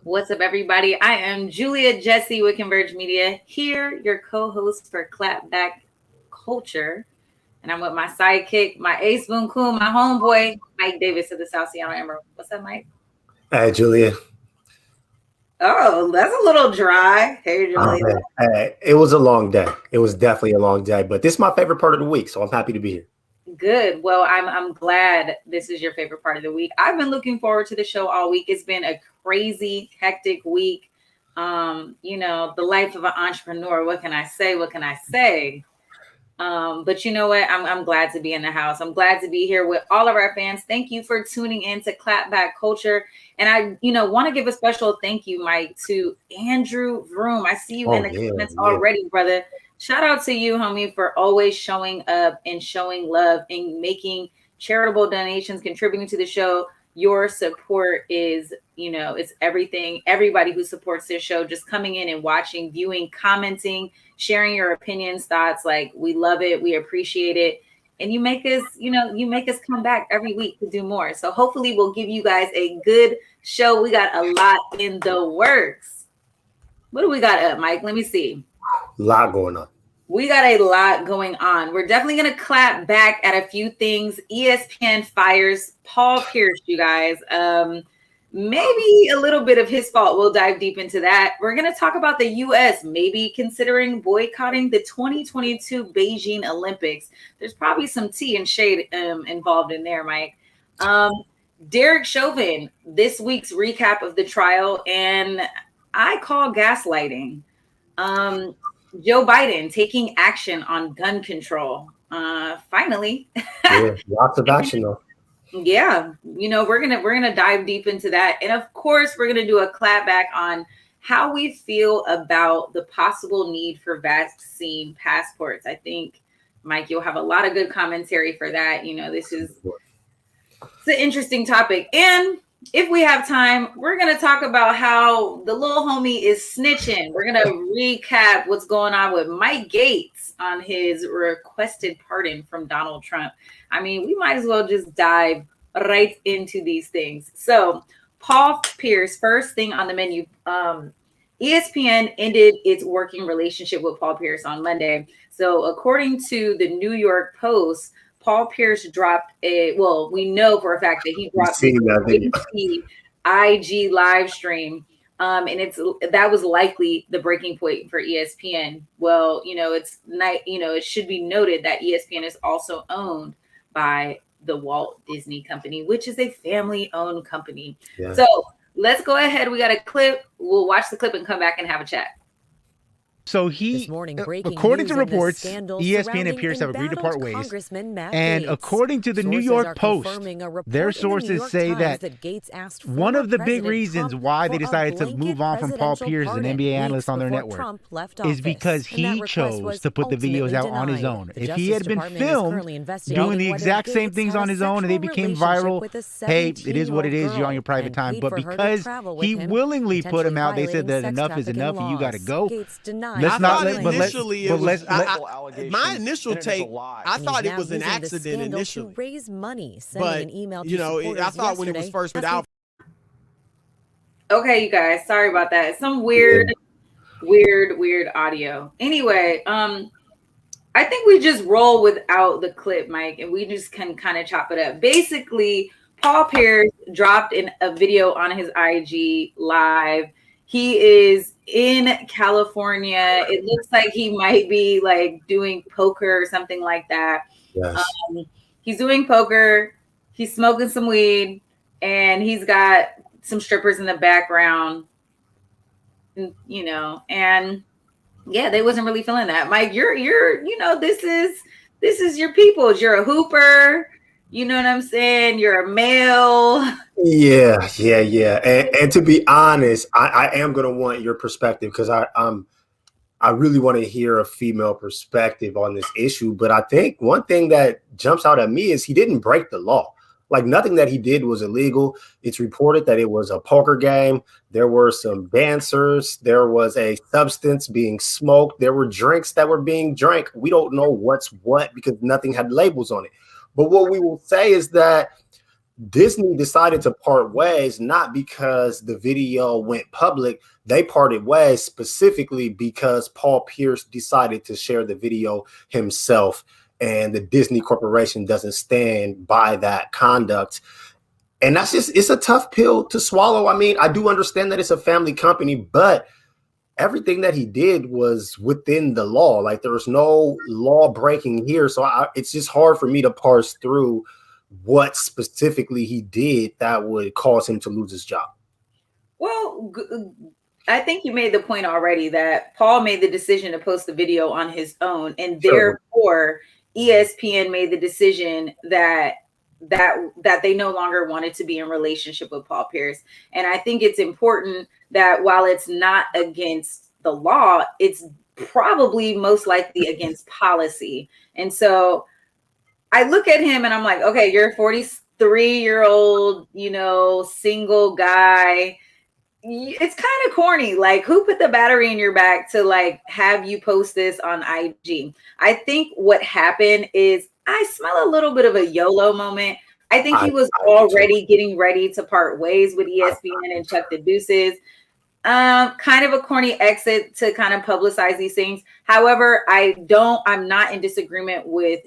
What's up, everybody? I am Julia Jessie with Converge Media, here, your co-host for Clapback Culture. And I'm with my sidekick, my ace boom coon, my homeboy, Mike Davis of the South Seattle Emerald. What's up, Mike? Hey, Julia. Oh, that's a little dry. Hey, Julia. Hey, it was a long day. It was definitely a long day, but this is my favorite part of the week, so I'm happy to be here. Good. Well, I'm glad this is your favorite part of the week. I've been looking forward to the show all week. It's been a crazy, hectic week. The life of an entrepreneur. What can I say? But you know what? I'm glad to be in the house. I'm glad to be here with all of our fans. Thank you for tuning in to Clapback Culture. And I, want to give a special thank you, Mike, to Andrew Vroom. I see you in the comments already, brother. Shout out to you, homie, for always showing up and showing love and making charitable donations, contributing to the show. Your support is, it's everything. Everybody who supports this show, just coming in and watching, viewing, commenting, sharing your opinions, thoughts, like we love it. We appreciate it. And you make us come back every week to do more. So hopefully we'll give you guys a good show. We got a lot in the works. What do we got up, Mike? Let me see. A lot going on. We got a lot going on. We're definitely going to clap back at a few things. ESPN fires Paul Pierce, you guys. Maybe a little bit of his fault. We'll dive deep into that. We're going to talk about the U.S. maybe considering boycotting the 2022 Beijing Olympics. There's probably some tea and shade involved in there, Mike. Derek Chauvin, this week's recap of the trial, and I call gaslighting. Joe Biden taking action on gun control. Finally. Yeah, lots of action though. Yeah, we're gonna dive deep into that. And of course, we're gonna do a clap back on how we feel about the possible need for vaccine passports. I think, Mike, you'll have a lot of good commentary for that. It's an interesting topic. And if we have time, we're going to talk about how the little homie is snitching. We're going to recap what's going on with Mike Gates on his requested pardon from Donald Trump. I mean, we might as well just dive right into these things. So, Paul Pierce, first thing on the menu. ESPN ended its working relationship with Paul Pierce on Monday. So, according to the New York Post, Paul Pierce dropped we know for a fact that he dropped the IG live stream. And that was likely the breaking point for ESPN. Well, it should be noted that ESPN is also owned by the Walt Disney Company, which is a family-owned company. Yeah. So let's go ahead. We got a clip. We'll watch the clip and come back and have a chat. So he, according to reports, ESPN and Pierce have agreed to part ways. And according to the New York Post, their sources say that one of the big reasons why they decided to move on from Paul Pierce, an NBA analyst on their network, is because he chose to put the videos out on his own. If he had been filmed doing the exact same things on his own and they became viral, hey, it is what it is. You're on your private time. But because he willingly put them out, they said that enough is enough and you got to go. Let's not let. My initial take, I thought it was an accident initially. But I thought when it was first put out. Okay, you guys, sorry about that. Some weird audio. Anyway, I think we just roll without the clip, Mike, and we just can kind of chop it up. Basically, Paul Pierce dropped in a video on his IG live. He is in California. It looks like he might be like doing poker or something like that. Yes. He's doing poker. He's smoking some weed, and he's got some strippers in the background. And yeah, they wasn't really feeling that. Mike, you're this is your people's. You're a hooper. You know what I'm saying? You're a male. Yeah. And to be honest, I am gonna want your perspective because I really want to hear a female perspective on this issue. But I think one thing that jumps out at me is he didn't break the law. Like nothing that he did was illegal. It's reported that it was a poker game. There were some dancers. There was a substance being smoked. There were drinks that were being drank. We don't know what's what because nothing had labels on it. But what we will say is that Disney decided to part ways, not because the video went public. They parted ways specifically because Paul Pierce decided to share the video himself. And the Disney Corporation doesn't stand by that conduct. And it's a tough pill to swallow. I mean, I do understand that it's a family company, but everything that he did was within the law. Like there was no law breaking here. So it's just hard for me to parse through what specifically he did that would cause him to lose his job. Well, I think you made the point already that Paul made the decision to post the video on his own, and therefore ESPN made the decision that they no longer wanted to be in relationship with Paul Pierce. And I think it's important that while it's not against the law, it's probably most likely against policy. And so I look at him and I'm like, okay, you're a 43-year-old, single guy. It's kind of corny. Like, who put the battery in your back to like have you post this on IG? I think what happened is I smell a little bit of a YOLO moment. I think he was already getting ready to part ways with ESPN and Chuck the Deuces. Kind of a corny exit to kind of publicize these things. However, I'm not in disagreement with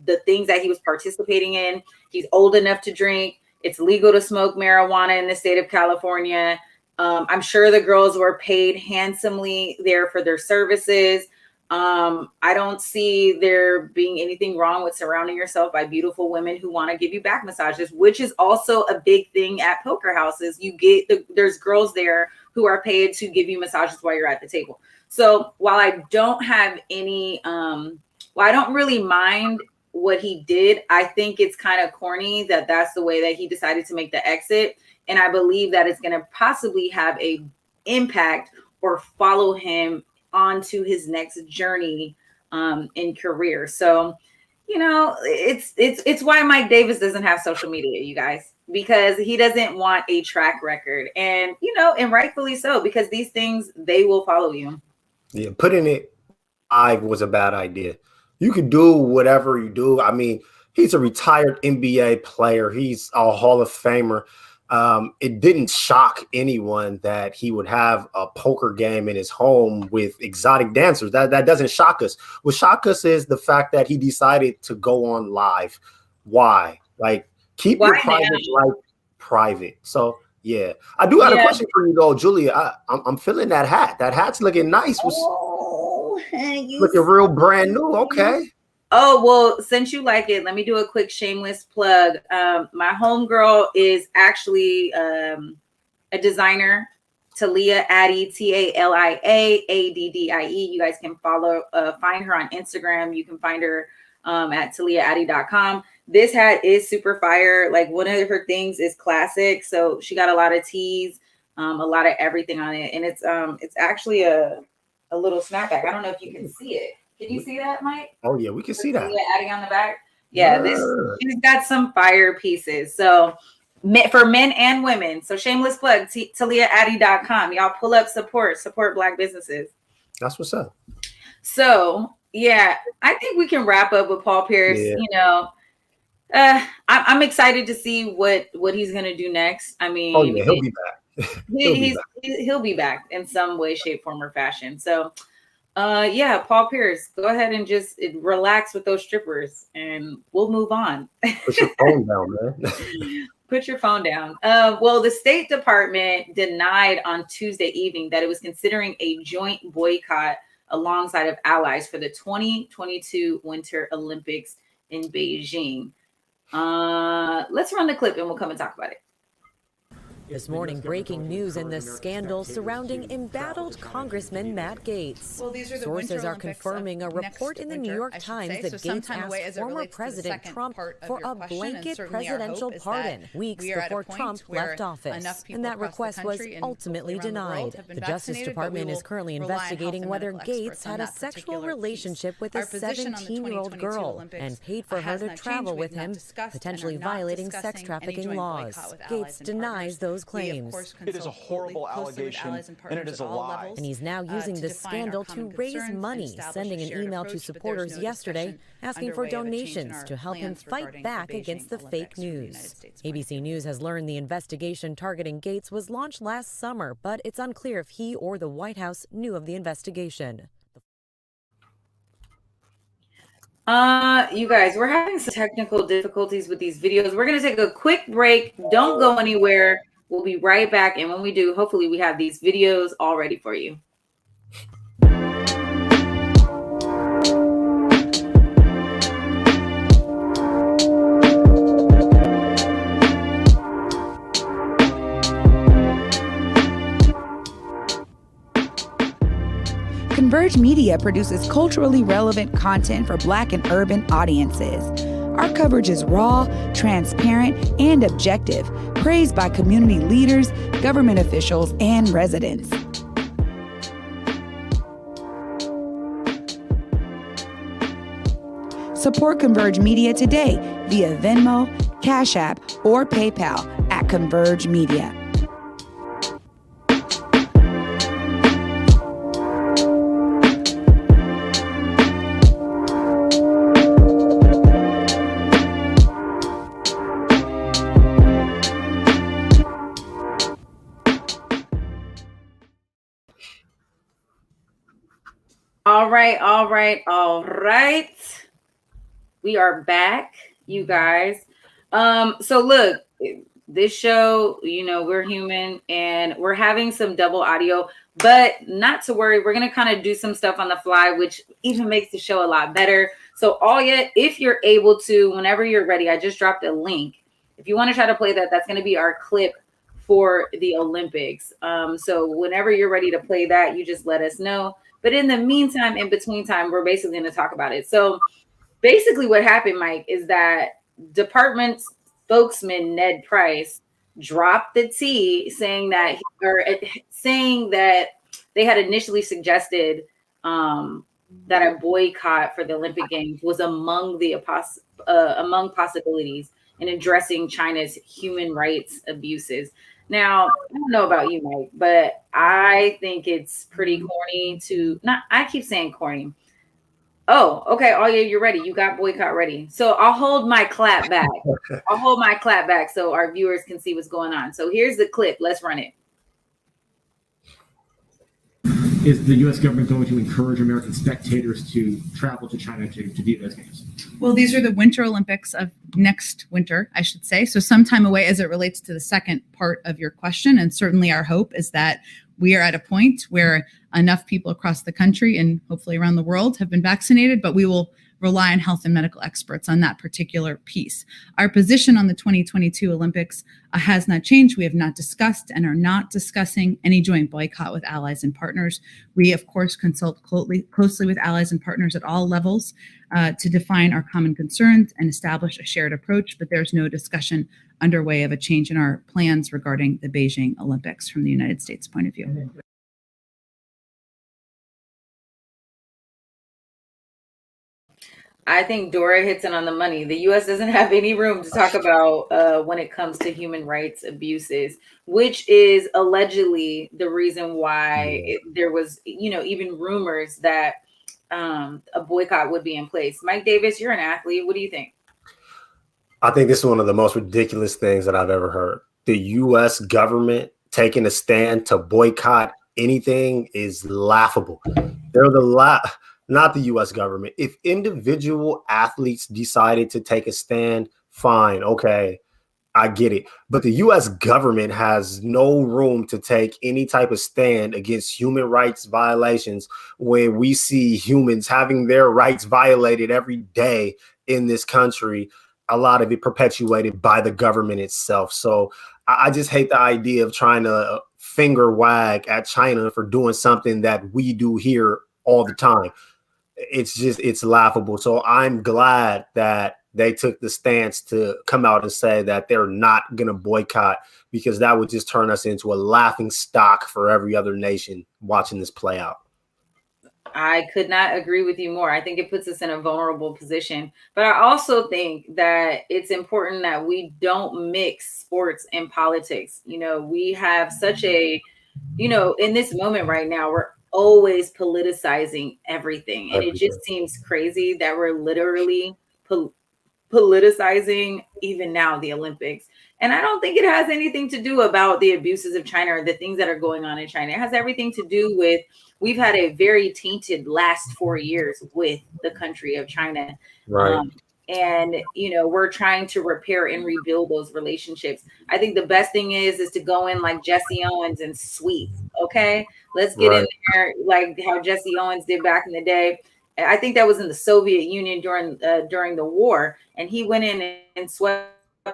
the things that he was participating in. He's old enough to drink. It's legal to smoke marijuana in the state of California. I'm sure the girls were paid handsomely there for their services. I don't see there being anything wrong with surrounding yourself by beautiful women who want to give you back massages, which is also a big thing at poker houses. There's girls there who are paid to give you massages while you're at the table. So while I don't have any, I don't really mind what he did. I think it's kind of corny that that's the way that he decided to make the exit. And I believe that it's going to possibly have a impact or follow him onto his next journey in career. So, it's why Mike Davis doesn't have social media, you guys, because he doesn't want a track record. And, and rightfully so, because these things, they will follow you. Yeah, putting it live was a bad idea. You could do whatever you do. I mean, he's a retired NBA player. He's a Hall of Famer. It didn't shock anyone that he would have a poker game in his home with exotic dancers. That doesn't shock us. What shocked us is the fact that he decided to go on live. Why? Like, keep your private life private. So, yeah. I do have a question for you, though, Julia. I'm feeling that hat. That hat's looking nice. Looking real brand new. Okay. Oh, well, since you like it, let me do a quick shameless plug. My homegirl is actually a designer. Talia Addy, TaliaAddie. You guys can find her on Instagram. You can find her at taliaaddy.com. This hat is super fire. Like, one of her things is classic. So she got a lot of tees, a lot of everything on it. And it's actually a little snapback. I don't know if you can see it. Can you see that, Mike? Oh yeah, we can see that. Adding on the back. Yeah, she's got some fire pieces. So for men and women. So shameless plug, taliaaddy.com. Y'all pull up, support Black businesses. That's what's up. So yeah, I think we can wrap up with Paul Pierce. Yeah. You know, I'm excited to see what he's gonna do next. I mean, oh yeah, he'll be back. He'll be back in some way, shape, form, or fashion. So yeah, Paul Pierce, go ahead and just relax with those strippers and we'll move on. Put your phone down, man. Put your phone down. Well, the State Department denied on Tuesday evening that it was considering a joint boycott alongside of allies for the 2022 Winter Olympics in Beijing. Let's run the clip and we'll come and talk about it. This morning, breaking news in the scandal surrounding embattled Congressman Matt Gaetz. Well, these are the Sources are confirming a report in the New York Times that Gaetz asked former President Trump for a blanket presidential pardon weeks before Trump left office. And that request was ultimately denied. The Justice Department is currently investigating whether Gaetz had a sexual relationship with a 17-year-old girl and paid for her to travel with him, potentially violating sex trafficking laws. Gaetz denies those claims. It is a horrible allegation, and it is a lie. And he's now using this scandal to raise money, sending an email to supporters yesterday asking for donations to help him fight back against the fake news. ABC News has learned the investigation targeting Gaetz was launched last summer, but it's unclear if he or the White House knew of the investigation. You guys, we're having some technical difficulties with these videos. We're going to take a quick break. Don't go anywhere. We'll be right back. And when we do, hopefully we have these videos all ready for you. Converge Media produces culturally relevant content for Black and urban audiences. Our coverage is raw, transparent, and objective, praised by community leaders, government officials, and residents. Support Converge Media today via Venmo, Cash App, or PayPal at Converge Media. All right. We are back, you guys. So look, this show, you know, we're human and we're having some double audio, but not to worry. We're going to kind of do some stuff on the fly, which even makes the show a lot better. So if you're able to, whenever you're ready, I just dropped a link. If you want to try to play that, that's going to be our clip for the Olympics. So whenever you're ready to play that, you just let us know. But in the meantime, in between time, we're basically going to talk about it. So basically what happened, Mike, is that department spokesman Ned Price dropped the T, saying that they had initially suggested that a boycott for the Olympic Games was among possibilities in addressing China's human rights abuses. Now, I don't know about you, Mike, but I think it's pretty corny I keep saying corny. Oh, okay. Oh, yeah, you're ready. You got boycott ready. So I'll hold my clap back. So our viewers can see what's going on. So here's the clip. Let's run it. Is the U.S. government going to encourage American spectators to travel to China to view those games? Well, these are the Winter Olympics of next winter, I should say. So some time away as it relates to the second part of your question. And certainly our hope is that we are at a point where enough people across the country and hopefully around the world have been vaccinated, but we will rely on health and medical experts on that particular piece. Our position on the 2022 Olympics has not changed. We have not discussed and are not discussing any joint boycott with allies and partners. We, of course, consult closely with allies and partners at all levels to define our common concerns and establish a shared approach, but there's no discussion underway of a change in our plans regarding the Beijing Olympics from the United States point of view. I think Dora hits it on the money. The U.S. doesn't have any room to talk about when it comes to human rights abuses, which is allegedly the reason why there was, even rumors that a boycott would be in place. Mike Davis, you're an athlete. What do you think? I think this is one of the most ridiculous things that I've ever heard. The U.S. government taking a stand to boycott anything is laughable. Not the U.S. government. If individual athletes decided to take a stand, fine, okay, I get it. But the U.S. government has no room to take any type of stand against human rights violations when we see humans having their rights violated every day in this country, a lot of it perpetuated by the government itself. So I just hate the idea of trying to finger wag at China for doing something that we do here all the time. It's laughable. So I'm glad that they took the stance to come out and say that they're not going to boycott, because that would just turn us into a laughing stock for every other nation watching this play out. I could not agree with you more. I think it puts us in a vulnerable position. But I also think that it's important that we don't mix sports and politics. We have such a, in this moment right now, we're always politicizing everything. And it just seems crazy that we're literally politicizing even now the Olympics. And I don't think it has anything to do about the abuses of China or the things that are going on in China. It has everything to do with, we've had a very tainted last 4 years with the country of China. Right. And, we're trying to repair and rebuild those relationships. I think the best thing is to go in like Jesse Owens and sweep. Okay. Let's get in there like how Jesse Owens did back in the day. I think that was in the Soviet Union during the war. And he went in and swept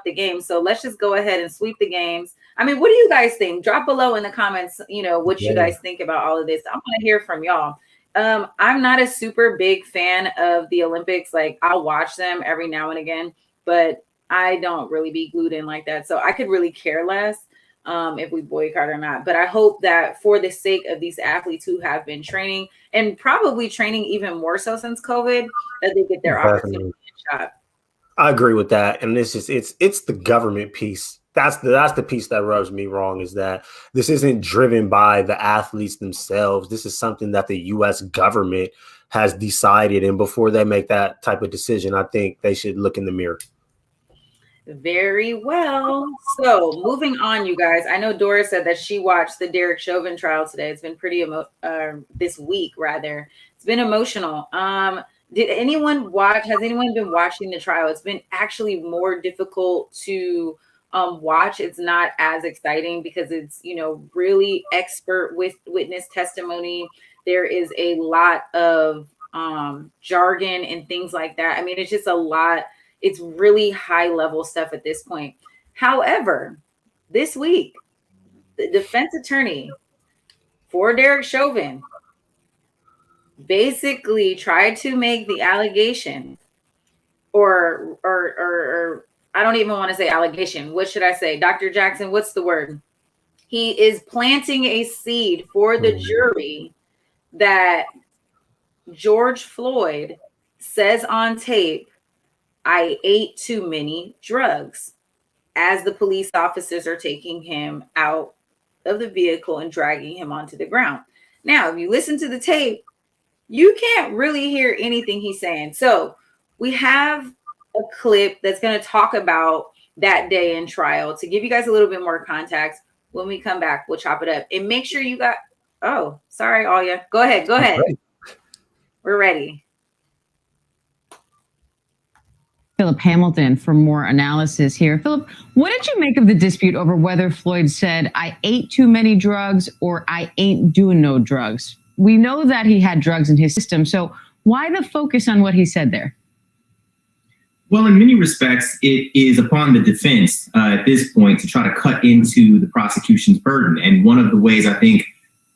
the game. So let's just go ahead and sweep the games. I mean, what do you guys think? Drop below in the comments, what you guys think about all of this. I want to hear from y'all. I'm not a super big fan of the Olympics. Like, I'll watch them every now and again, but I don't really be glued in like that. So I could really care less if we boycott or not. But I hope that for the sake of these athletes who have been training, and probably training even more so since COVID, that they get their opportunity shot. I agree with that. And it's the government piece. That's the piece that rubs me wrong, is that this isn't driven by the athletes themselves. This is something that the U.S. government has decided. And before they make that type of decision, I think they should look in the mirror. Very well. So moving on, you guys. I know Dora said that she watched the Derek Chauvin trial today. It's been pretty this week, rather. It's been emotional. Did anyone watch? Has anyone been watching the trial? It's been actually more difficult to watch. It's not as exciting because it's, really expert with witness testimony. There is a lot of jargon and things like that. I mean, it's just a lot. It's really high level stuff at this point. However, this week, the defense attorney for Derek Chauvin basically tried to make the allegation or I don't even want to say allegation. What should I say? Dr. Jackson, what's the word? He is planting a seed for the jury that George Floyd says on tape, "I ate too many drugs," as the police officers are taking him out of the vehicle and dragging him onto the ground. Now, if you listen to the tape, you can't really hear anything he's saying. So we have a clip that's going to talk about that day in trial to give you guys a little bit more context. When we come back, we'll chop it up and make sure you got, oh, sorry, Alia. Go ahead. We're ready. Philip Hamilton for more analysis here. Philip, what did you make of the dispute over whether Floyd said, "I ate too many drugs" or "I ain't doing no drugs"? We know that he had drugs in his system, so why the focus on what he said there? Well, in many respects, it is upon the defense at this point to try to cut into the prosecution's burden. And one of the ways, I think,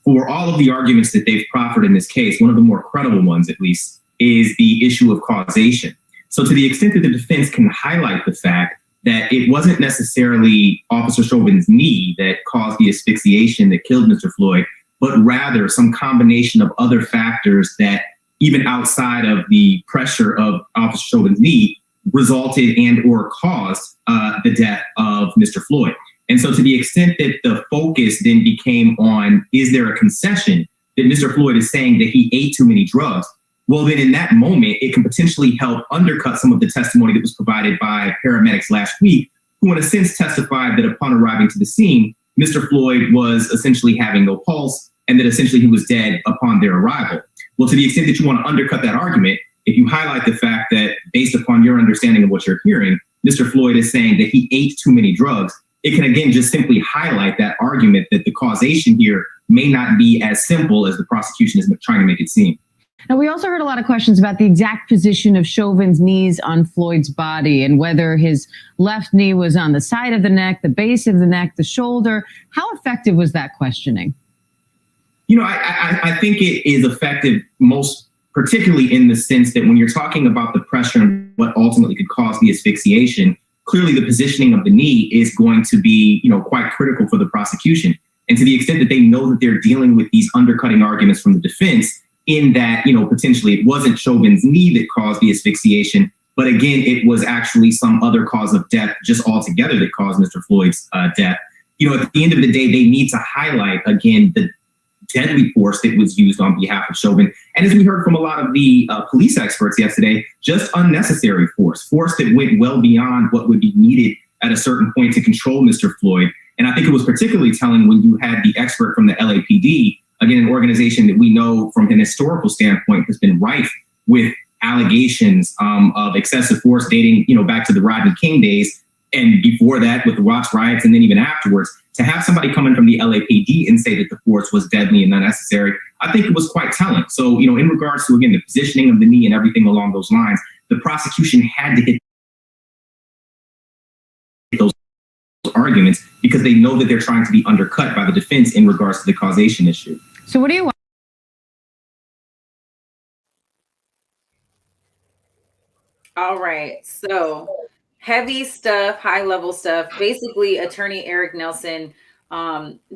for all of the arguments that they've proffered in this case, one of the more credible ones, at least, is the issue of causation. So to the extent that the defense can highlight the fact that it wasn't necessarily Officer Chauvin's knee that caused the asphyxiation that killed Mr. Floyd, but rather some combination of other factors that, even outside of the pressure of Officer Chauvin's knee, resulted and or caused the death of Mr. Floyd. And so to the extent that the focus then became on, is there a concession that Mr. Floyd is saying that he ate too many drugs? Well, then in that moment, it can potentially help undercut some of the testimony that was provided by paramedics last week, who in a sense testified that upon arriving to the scene, Mr. Floyd was essentially having no pulse and that essentially he was dead upon their arrival. Well, to the extent that you want to undercut that argument, if you highlight the fact that based upon your understanding of what you're hearing, Mr. Floyd is saying that he ate too many drugs, it can again just simply highlight that argument that the causation here may not be as simple as the prosecution is trying to make it seem. Now, we also heard a lot of questions about the exact position of Chauvin's knees on Floyd's body and whether his left knee was on the side of the neck, the base of the neck, the shoulder. How effective was that questioning? You know, I think it is effective most particularly in the sense that when you're talking about the pressure and what ultimately could cause the asphyxiation, clearly the positioning of the knee is going to be, quite critical for the prosecution. And to the extent that they know that they're dealing with these undercutting arguments from the defense, in that, potentially it wasn't Chauvin's knee that caused the asphyxiation, but again, it was actually some other cause of death just altogether that caused Mr. Floyd's death. At the end of the day, they need to highlight, again, the deadly force that was used on behalf of Chauvin. And as we heard from a lot of the police experts yesterday, just unnecessary force that went well beyond what would be needed at a certain point to control Mr. Floyd. And I think it was particularly telling when you had the expert from the LAPD, again, an organization that we know from an historical standpoint has been rife with allegations of excessive force dating, back to the Rodney King days. And before that, with the Watts riots, and then even afterwards, to have somebody coming from the LAPD and say that the force was deadly and unnecessary, I think it was quite telling. So, in regards to, again, the positioning of the knee and everything along those lines, the prosecution had to hit those arguments because they know that they're trying to be undercut by the defense in regards to the causation issue. So what do you want? All right. So heavy stuff, high level stuff. Basically, attorney Eric Nelson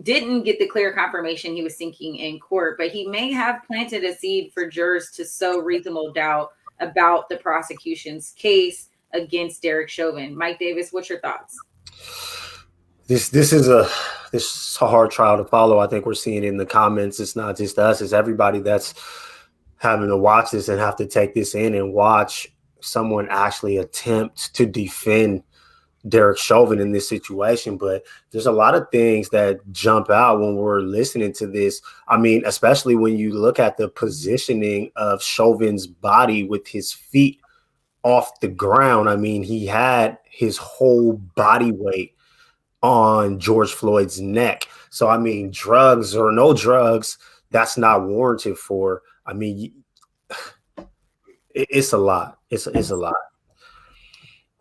didn't get the clear confirmation he was seeking in court, but he may have planted a seed for jurors to sow reasonable doubt about the prosecution's case against Derek Chauvin. Mike Davis, what's your thoughts? This is a hard trial to follow. I think we're seeing it in the comments. It's not just us, it's everybody that's having to watch this and have to take this in and watch someone actually attempt to defend Derek Chauvin in this situation. But there's a lot of things that jump out when we're listening to this. I mean, especially when you look at the positioning of Chauvin's body with his feet off the ground. I mean, he had his whole body weight on George Floyd's neck. So, I mean, drugs or no drugs, that's not warranted for. I mean, it's a lot. It's a lot.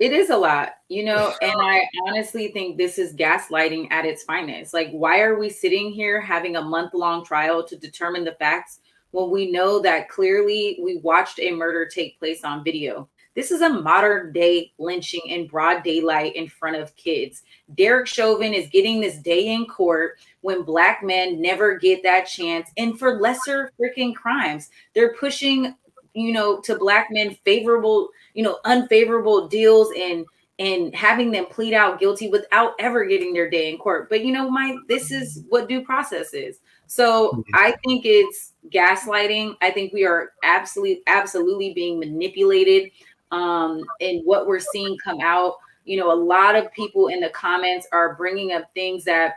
It is a lot, and I honestly think this is gaslighting at its finest. Like, why are we sitting here having a month-long trial to determine the facts when we know that clearly we watched a murder take place on video? This is a modern day lynching in broad daylight in front of kids. Derek Chauvin is getting this day in court when Black men never get that chance. And for lesser freaking crimes, they're pushing, to Black men favorable, unfavorable deals and having them plead out guilty without ever getting their day in court. But this is what due process is. So I think it's gaslighting. I think we are absolutely being manipulated. And what we're seeing come out, a lot of people in the comments are bringing up things that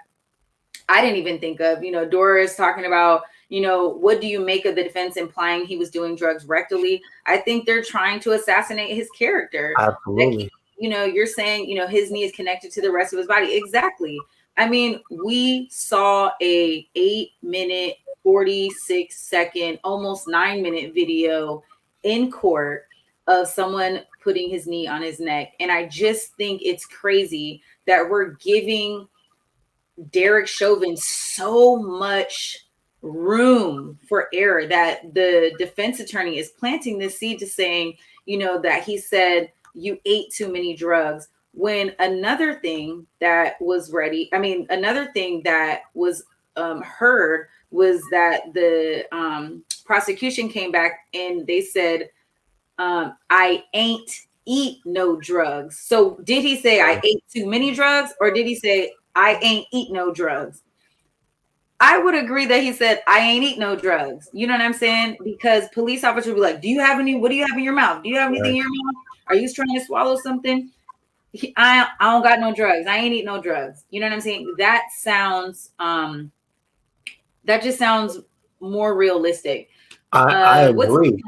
I didn't even think of. Dora is talking about, what do you make of the defense implying he was doing drugs rectally? I think they're trying to assassinate his character. Absolutely. You're saying, his knee is connected to the rest of his body. Exactly. I mean, we saw a 8-minute, 46-second, almost 9-minute video in court of someone putting his knee on his neck. And I just think it's crazy that we're giving Derek Chauvin so much room for error, that the defense attorney is planting this seed to saying, that he said you ate too many drugs, when another thing that was heard was that the prosecution came back and they said, I ain't eat no drugs. So did he say I ate too many drugs, or did he say I ain't eat no drugs? I would agree that he said, I ain't eat no drugs. You know what I'm saying? Because police officers would be like, what do you have in your mouth? Do you have anything in your mouth? Are you trying to swallow something? I don't got no drugs. I ain't eat no drugs. You know what I'm saying? That just sounds more realistic. I agree.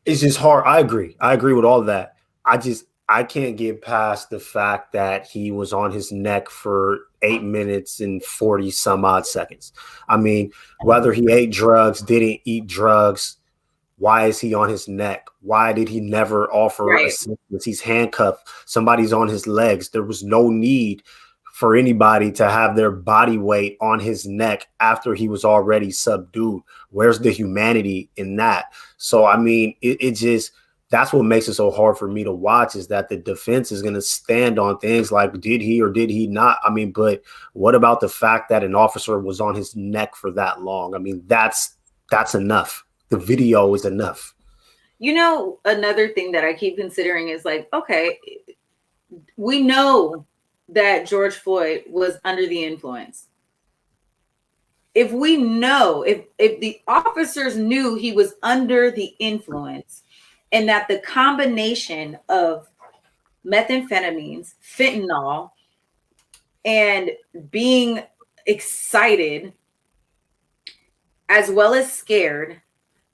It's just hard. I agree with all of that. I can't get past the fact that he was on his neck for 8 minutes and 40 some odd seconds. I mean, whether he ate drugs, didn't eat drugs, why is he on his neck? Why did he never offer assistance? He's handcuffed. Somebody's on his legs. There was no need for anybody to have their body weight on his neck after he was already subdued. Where's the humanity in that? So, I mean, it just, that's what makes it so hard for me to watch, is that the defense is going to stand on things like, did he or did he not? I mean, but what about the fact that an officer was on his neck for that long? I mean, that's enough. The video is enough. Another thing that I keep considering is like, okay, we know that George Floyd was under the influence. If we know, if the officers knew he was under the influence, and that the combination of methamphetamines, fentanyl, and being excited, as well as scared,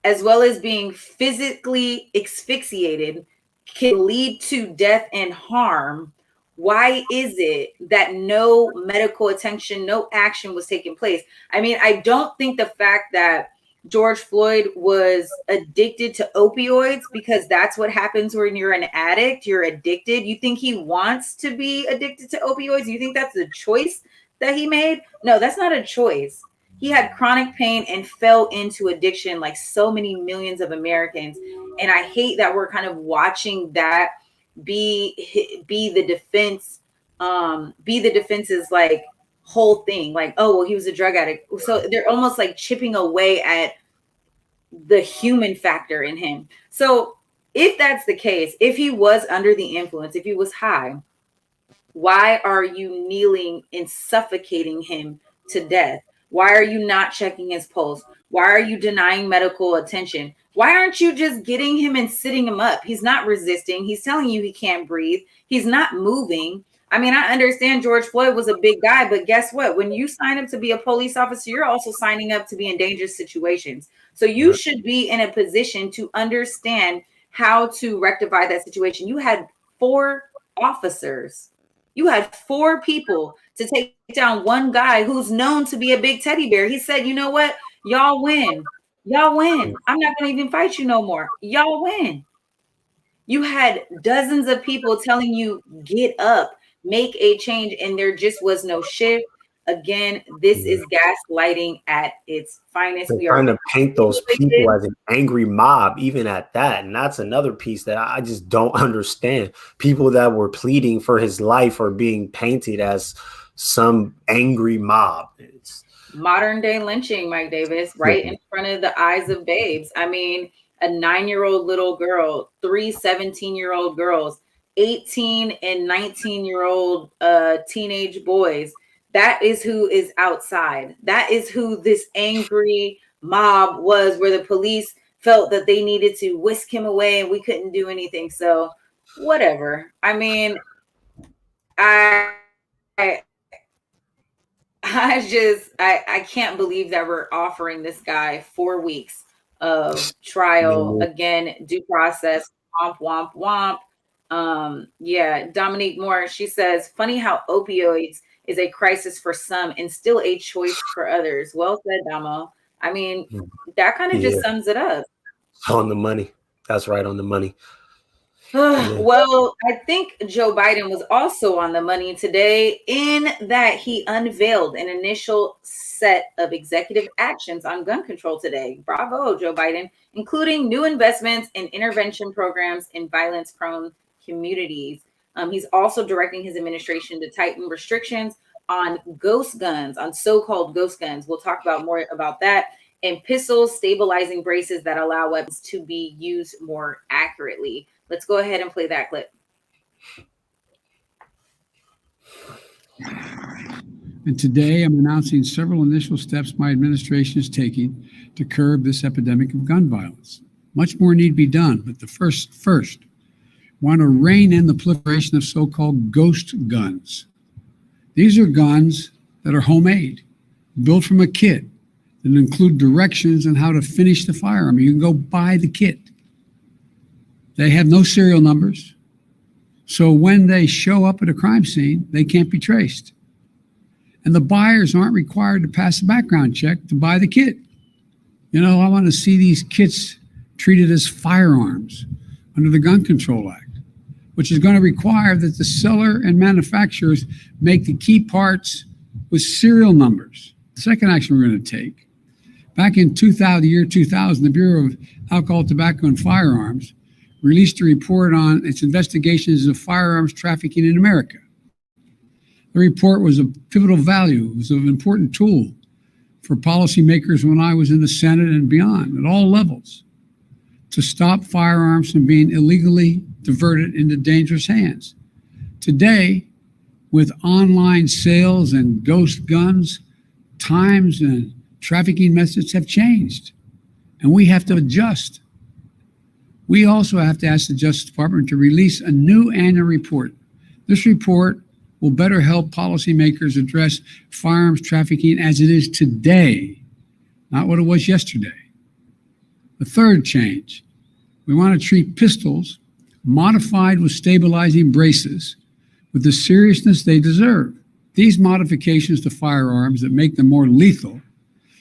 as well as being physically asphyxiated, can lead to death and harm, why is it that no medical attention, no action was taking place? I mean, I don't think the fact that George Floyd was addicted to opioids, because that's what happens when you're an addict, you're addicted. You think he wants to be addicted to opioids? You think that's the choice that he made? No, that's not a choice. He had chronic pain and fell into addiction like so many millions of Americans. And I hate that we're kind of watching that be the defense, be the defense's like whole thing. Like, oh, well, he was a drug addict. So they're almost like chipping away at the human factor in him. So if that's the case, if he was under the influence, if he was high, why are you kneeling and suffocating him to death? Why are you not checking his pulse? Why are you denying medical attention? Why aren't you just getting him and sitting him up? He's not resisting. He's telling you he can't breathe. He's not moving. I mean, I understand George Floyd was a big guy, but guess what? When you sign up to be a police officer, you're also signing up to be in dangerous situations. So you should be in a position to understand how to rectify that situation. You had 4 officers. You had 4 people to take down one guy who's known to be a big teddy bear. He said, you know what? Y'all win. Y'all win. I'm not going to even fight you no more. Y'all win. You had dozens of people telling you, get up, make a change, and there just was no shift. Again, this is gaslighting at its finest. They're trying to paint those people as an angry mob, even at that. And that's another piece that I just don't understand. People that were pleading for his life are being painted as some angry mob. It's modern day lynching, Mike Davis, right in front of the eyes of babes. I mean, a 9-year-old little girl, 3 17-year-old girls, 18 and 19-year-old teenage boys. That is who is outside. That is who this angry mob was, where the police felt that they needed to whisk him away and we couldn't do anything. So whatever. I mean, I can't believe that we're offering this guy 4 weeks of trial. Again, due process, womp, womp, womp. Yeah, Dominique Moore, she says, funny how opioids is a crisis for some and still a choice for others. Well said, Damo. I mean, that kind of just sums it up. On the money. That's right, on the money. Well, I think Joe Biden was also on the money today in that he unveiled an initial set of executive actions on gun control today. Bravo, Joe Biden, including new investments in intervention programs in violence-prone communities. He's also directing his administration to tighten restrictions on ghost guns, on so-called ghost guns. We'll talk about more about that. And pistols, stabilizing braces that allow weapons to be used more accurately. Let's go ahead and play that clip. And today I'm announcing several initial steps my administration is taking to curb this epidemic of gun violence. Much more need to be done, but the first, want to rein in the proliferation of so-called ghost guns. These are guns that are homemade, built from a kit, that include directions on how to finish the firearm. You can go buy the kit. They have no serial numbers. So when they show up at a crime scene, they can't be traced. And the buyers aren't required to pass a background check to buy the kit. You know, I want to see these kits treated as firearms under the Gun Control Act, which is going to require that the seller and manufacturers make the key parts with serial numbers. The second action we're going to take, back in the year 2000, the Bureau of Alcohol, Tobacco, and Firearms released a report on its investigations of firearms trafficking in America. The report was of pivotal value. It was an important tool for policymakers when I was in the Senate and beyond, at all levels, to stop firearms from being illegally diverted into dangerous hands. Today, with online sales and ghost guns, times and trafficking methods have changed, and we have to adjust. We also have to ask the Justice Department to release a new annual report. This report will better help policymakers address firearms trafficking as it is today, not what it was yesterday. The third change, we want to treat pistols modified with stabilizing braces with the seriousness they deserve. These modifications to firearms that make them more lethal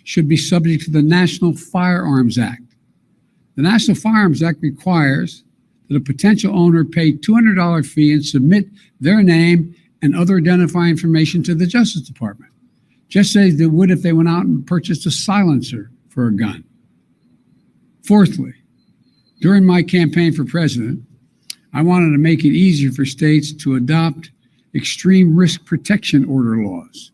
should be subject to the National Firearms Act. The National Firearms Act requires that a potential owner pay $200 fee and submit their name and other identifying information to the Justice Department, just as they would if they went out and purchased a silencer for a gun. Fourthly, during my campaign for president, I wanted to make it easier for states to adopt extreme risk protection order laws.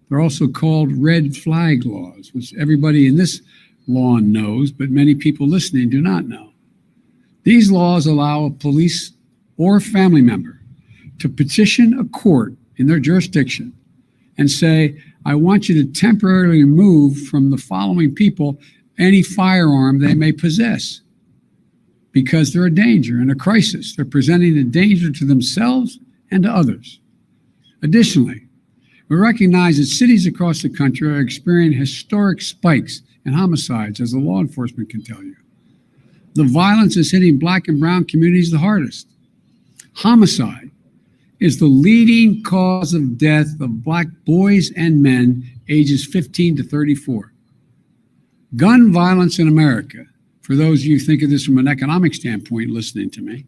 They're also called red flag laws, which everybody in this lawn knows, but many people listening do not know. These laws allow a police or family member to petition a court in their jurisdiction and say, I want you to temporarily remove from the following people any firearm they may possess because they're a danger and a crisis. They're presenting a danger to themselves and to others. Additionally, we recognize that cities across the country are experiencing historic spikes in homicides, as the law enforcement can tell you. The violence is hitting Black and brown communities the hardest. Homicide is the leading cause of death of Black boys and men ages 15 to 34. Gun violence in America, for those of you who think of this from an economic standpoint listening to me,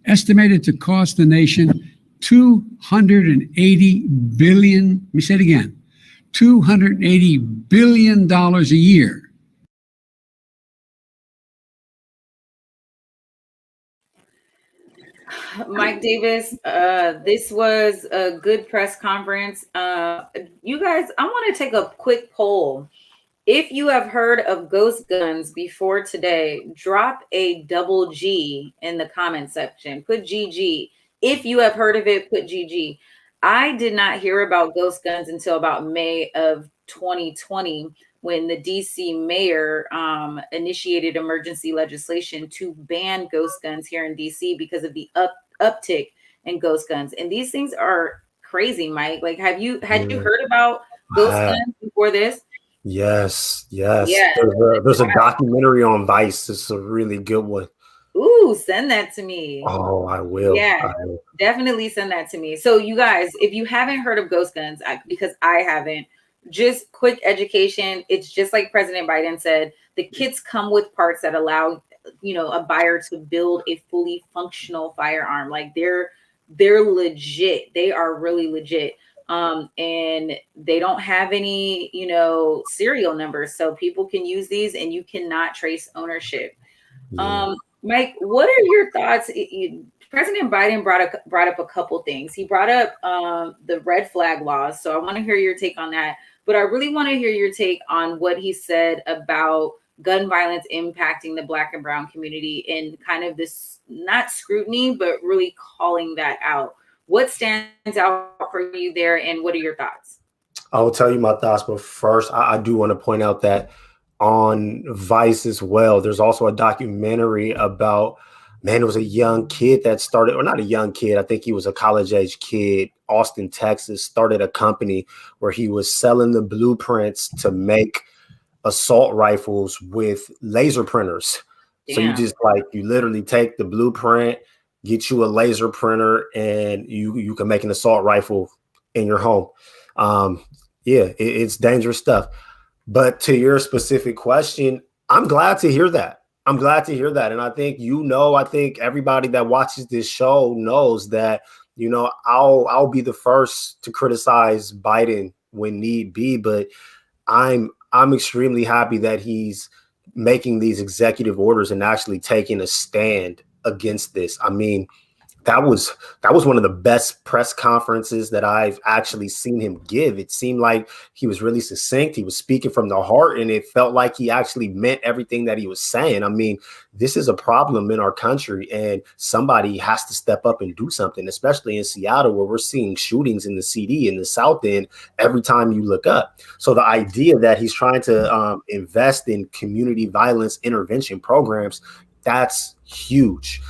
estimated to cost the nation $280 billion, let me say it again, $280 billion a year. Mike Davis, this was a good press conference. You guys, I want to take a quick poll. If you have heard of ghost guns before today, drop a double G in the comment section. Put GG. If you have heard of it, put GG. I did not hear about ghost guns until about May of 2020 when the DC mayor initiated emergency legislation to ban ghost guns here in DC because of the uptick in ghost guns. And these things are crazy, Mike. Like, had you heard about ghost guns before this? Yes. There's a documentary on Vice. It's a really good one. Ooh, send that to me. Oh, I will. Yeah, definitely send that to me. So you guys, if you haven't heard of ghost guns, because I haven't, just quick education. It's just like President Biden said, the kits come with parts that allow a buyer to build a fully functional firearm. Like they're legit. They are really legit. And they don't have any, serial numbers. So people can use these and you cannot trace ownership. Yeah. Mike, what are your thoughts? President Biden brought up a couple things. He brought up the red flag laws. So I want to hear your take on that. But I really want to hear your take on what he said about gun violence impacting the Black and brown community and kind of this, not scrutiny, but really calling that out. What stands out for you there, and what are your thoughts? I will tell you my thoughts, but first, I do want to point out that on Vice as well, there's also a documentary about, it was a young kid that started, or not a young kid, I think he was a college-age kid, Austin, Texas, started a company where he was selling the blueprints to make assault rifles with laser printers. Damn. So you just you literally take the blueprint, get you a laser printer, and you can make an assault rifle in your home. It's dangerous stuff. But to your specific question, I'm glad to hear that. And I think, I think everybody that watches this show knows that, I'll be the first to criticize Biden when need be, but I'm extremely happy that he's making these executive orders and actually taking a stand against this. I mean, that was one of the best press conferences that I've actually seen him give. It seemed like he was really succinct. He was speaking from the heart, and it felt like he actually meant everything that he was saying. I mean, this is a problem in our country, and somebody has to step up and do something, especially in Seattle, where we're seeing shootings in the CD in the South End every time you look up. So the idea that he's trying to invest in community violence intervention programs, that's huge.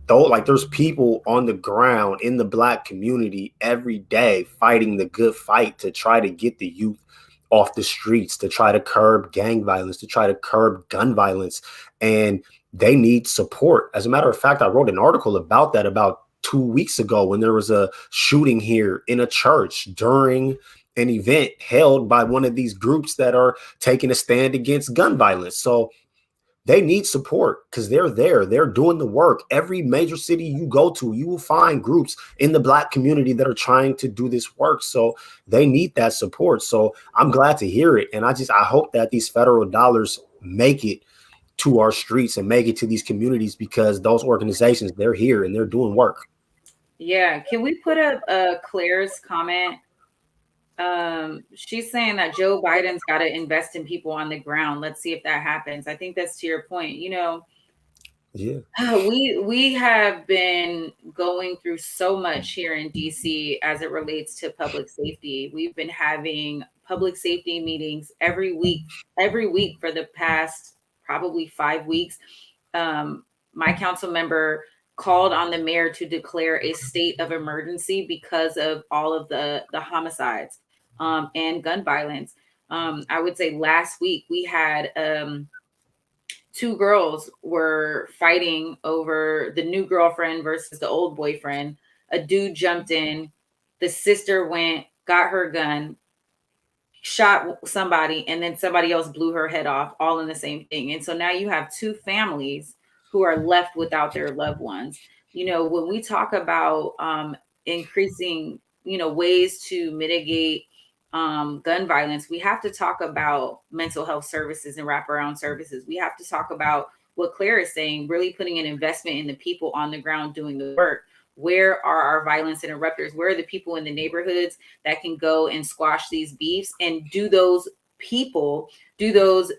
There's people on the ground in the Black community every day fighting the good fight to try to get the youth off the streets, to try to curb gang violence, to try to curb gun violence. And they need support. As a matter of fact, I wrote an article about that about 2 weeks ago when there was a shooting here in a church during an event held by one of these groups that are taking a stand against gun violence. So they need support because they're there. They're doing the work. Every major city you go to, you will find groups in the Black community that are trying to do this work. So they need that support. So I'm glad to hear it. And I hope that these federal dollars make it to our streets and make it to these communities, because those organizations, they're here and they're doing work. Yeah. Can we put up Claire's comment? She's saying that Joe Biden's got to invest in people on the ground. Let's see if that happens. I think that's to your point. Yeah, we have been going through so much here in DC as it relates to public safety. We've been having public safety meetings every week for the past probably 5 weeks. My council member called on the mayor to declare a state of emergency because of all of the homicides and gun violence. I would say last week we had 2 girls were fighting over the new girlfriend versus the old boyfriend. A dude jumped in, the sister went, got her gun, shot somebody, and then somebody else blew her head off, all in the same thing. And so now you have 2 families who are left without their loved ones. When we talk about increasing, ways to mitigate gun violence, we have to talk about mental health services and wraparound services. We have to talk about what Claire is saying, really putting an investment in the people on the ground doing the work. Where are our violence interrupters? Where are the people in the neighborhoods that can go and squash these beefs? And do those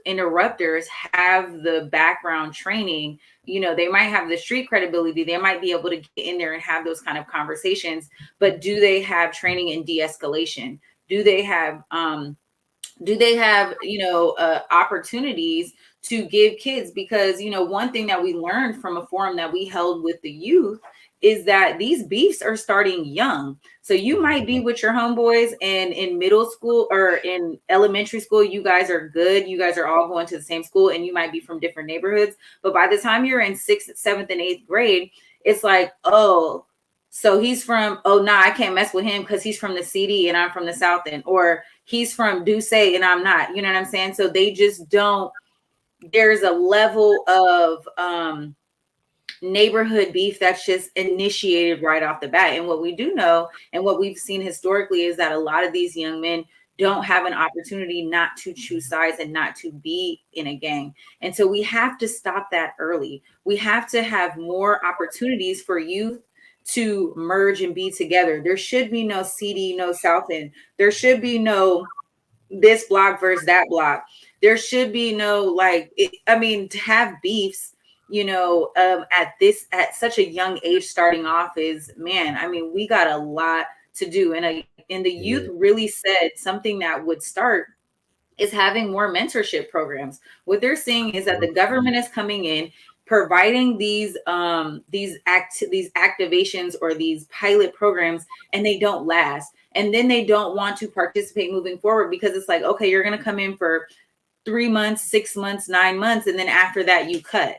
interrupters have the background training? They might have the street credibility. They might be able to get in there and have those kind of conversations, but do they have training in de-escalation? Do they have opportunities to give kids? Because, one thing that we learned from a forum that we held with the youth is that these beefs are starting young. So you might be with your homeboys, and in middle school or in elementary school, you guys are good. You guys are all going to the same school, and you might be from different neighborhoods. But by the time you're in 6th, 7th, and 8th grade, it's like, oh, so he's from, I can't mess with him because he's from the CD and I'm from the South End, or he's from Duce and I'm not, you know what I'm saying? So they just don't there's a level of neighborhood beef that's just initiated right off the bat. And what we do know and what we've seen historically is that a lot of these young men don't have an opportunity not to choose sides and not to be in a gang. And so we have to stop that early. We have to have more opportunities for youth to merge and be together. There should be no CD, no South End. There should be no this block versus that block. There should be no to have beefs, at such a young age starting off is, man, I mean, we got a lot to do. And the youth really said something that would start is having more mentorship programs. What they're seeing is that the government is coming in, providing these activations or these pilot programs, and they don't last. And then they don't want to participate moving forward because it's like, okay, you're going to come in for 3 months, 6 months, 9 months. And then after that, you cut.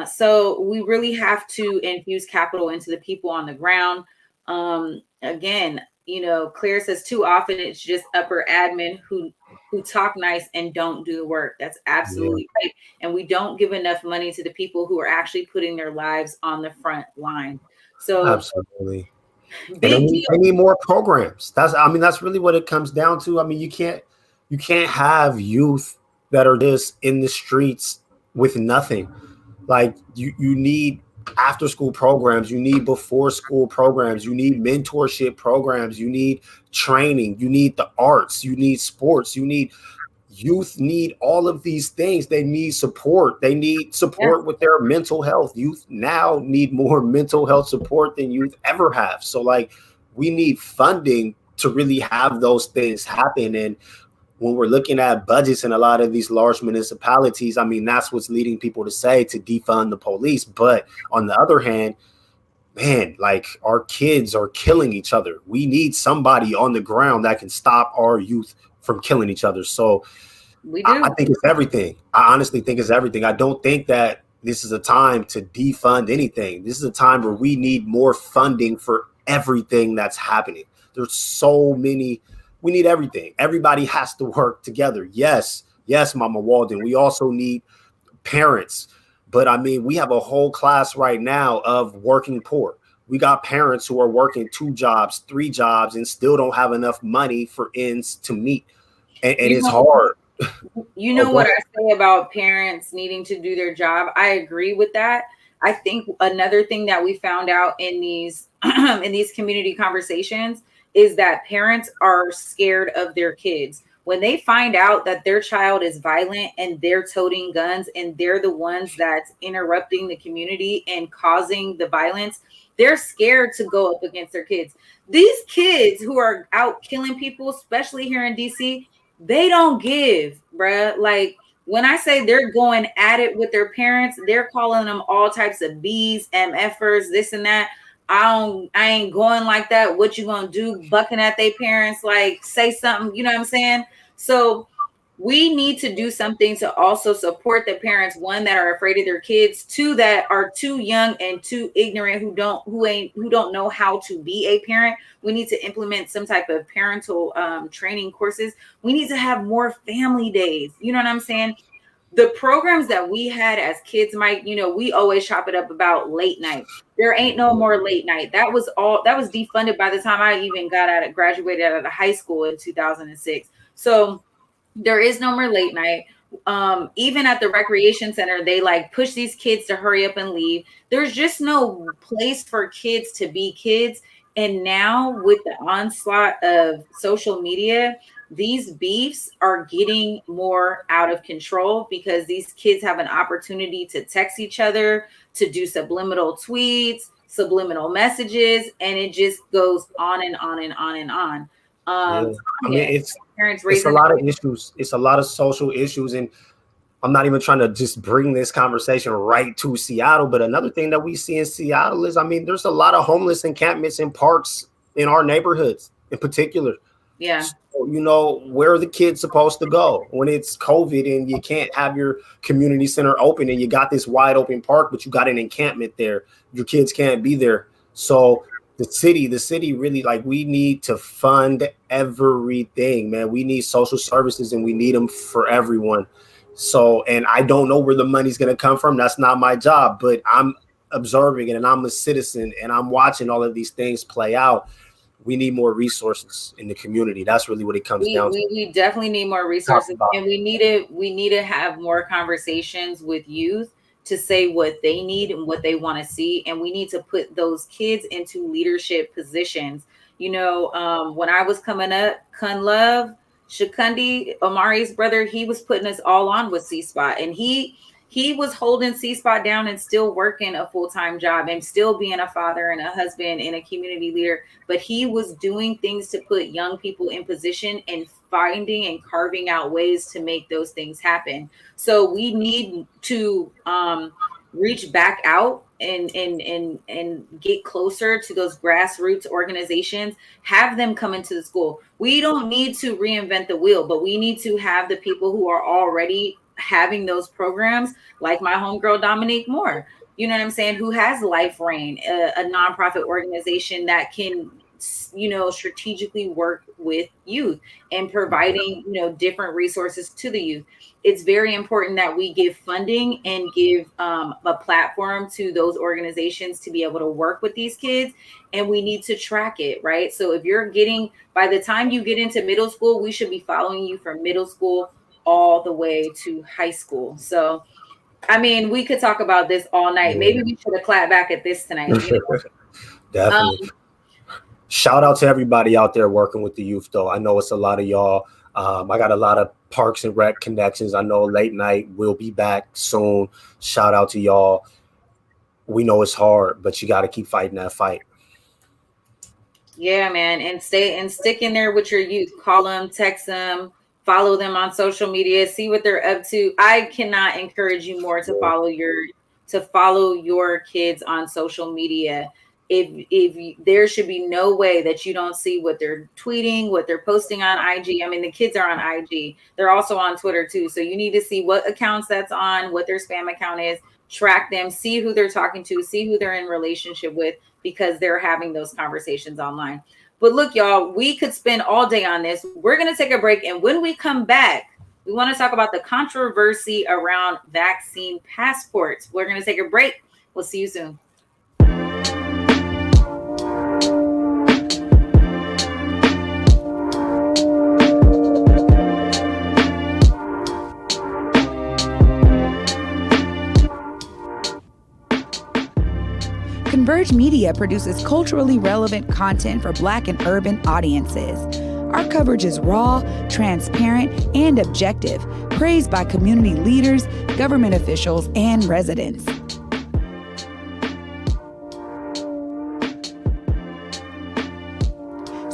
So we really have to infuse capital into the people on the ground. Again, Claire says too often it's just upper admin who talk nice and don't do the work. That's absolutely right. And we don't give enough money to the people who are actually putting their lives on the front line. So absolutely. They need more programs. That's really what it comes down to. I mean, you can't have youth that are just in the streets with nothing. Like you need after school programs, you need before school programs, you need mentorship programs, you need training, you need the arts, you need sports, youth need all of these things. They need support. They need support with their mental health. Youth now need more mental health support than youth ever have. So we need funding to really have those things happen. And when we're looking at budgets in a lot of these large municipalities, I mean, that's what's leading people to say to defund the police. But on the other hand, man, our kids are killing each other. We need somebody on the ground that can stop our youth from killing each other. So I think it's everything. I honestly think it's everything. I don't think that this is a time to defund anything. This is a time where we need more funding for everything that's happening. There's so many. We need everything. Everybody has to work together. Yes, Mama Walden. We also need parents. But I mean, we have a whole class right now of working poor. We got parents who are working 2 jobs, 3 jobs, and still don't have enough money for ends to meet. And it's hard. What I say about parents needing to do their job. I agree with that. I think another thing that we found out in these community conversations is that parents are scared of their kids. When they find out that their child is violent and they're toting guns and they're the ones that's interrupting the community and causing the violence, they're scared to go up against their kids. These kids who are out killing people, especially here in DC, they don't give, bruh. When I say they're going at it with their parents, they're calling them all types of B's, MFers, this and that. I ain't going like that. What you gonna do? Bucking at their parents, say something, you know what I'm saying? So we need to do something to also support the parents, one, that are afraid of their kids, 2, that are too young and too ignorant, who don't know how to be a parent. We need to implement some type of parental training courses. We need to have more family days. You know what I'm saying? The programs that we had as kids, Mike, we always chop it up about late night. There ain't no more late night. That was defunded by the time I even graduated out of high school in 2006. So there is no more late night. Even at the recreation center, they push these kids to hurry up and leave. There's just no place for kids to be kids. And now with the onslaught of social media, these beefs are getting more out of control because these kids have an opportunity to text each other, to do subliminal tweets, subliminal messages, and it just goes on and on and on and on. It's a lot of issues. It's a lot of social issues. And I'm not even trying to just bring this conversation right to Seattle. But another thing that we see in Seattle is, there's a lot of homeless encampments in parks in our neighborhoods in particular. Yeah. So, where are the kids supposed to go when it's COVID and you can't have your community center open and you got this wide open park, but you got an encampment there? Your kids can't be there. So the city really, we need to fund everything, man. We need social services and we need them for everyone. So, and I don't know where the money's going to come from. That's not my job, but I'm observing it, and I'm a citizen, and I'm watching all of these things play out. We need more resources in the community. That's really what it comes down to. We definitely need more resources, and we need to have more conversations with youth to say what they need and what they want to see, and we need to put those kids into leadership positions. You know, when I was coming up, Kun Love, Shakundi, Omari's brother, he was putting us all on with C-Spot, and he was holding C-Spot down and still working a full-time job and still being a father and a husband and a community leader. But he was doing things to put young people in position and finding and carving out ways to make those things happen. So we need to reach back out and get closer to those grassroots organizations, have them come into the school. We don't need to reinvent the wheel, but we need to have the people who are already having those programs, like my homegirl Dominique Moore, you know what I'm saying, who has Life Reign, a nonprofit organization that can, you know, strategically work with youth and providing, you know, different resources to the youth. It's very important that we give funding and give a platform to those organizations to be able to work with these kids, and we need to track it, right? So if you're getting, by the time you get into middle school, we should be following you from middle school all the way to high school. So, I mean, we could talk about this all night. Yeah. Maybe we should have clapped back at this tonight. You know? Definitely. Shout out to everybody out there working with the youth, though. I know it's a lot of y'all. I got a lot of Parks and Rec connections. I know Late Night will be back soon. Shout out to y'all. We know it's hard, but you got to keep fighting that fight. Yeah, man. And stick in there with your youth. Call them, text them. Follow them on social media, see what they're up to. I cannot encourage you more to follow your kids on social media. If there should be no way that you don't see what they're tweeting, what they're posting on IG. I mean, the kids are on IG. They're also on Twitter too. So you need to see what accounts that's on, what their spam account is, track them, see who they're talking to, see who they're in relationship with, because they're having those conversations online. But look, y'all, we could spend all day on this. We're going to take a break. And when we come back, we want to talk about the controversy around vaccine passports. We're going to take a break. We'll see you soon. Converge Media produces culturally relevant content for Black and urban audiences. Our coverage is raw, transparent, and objective, praised by community leaders, government officials, and residents.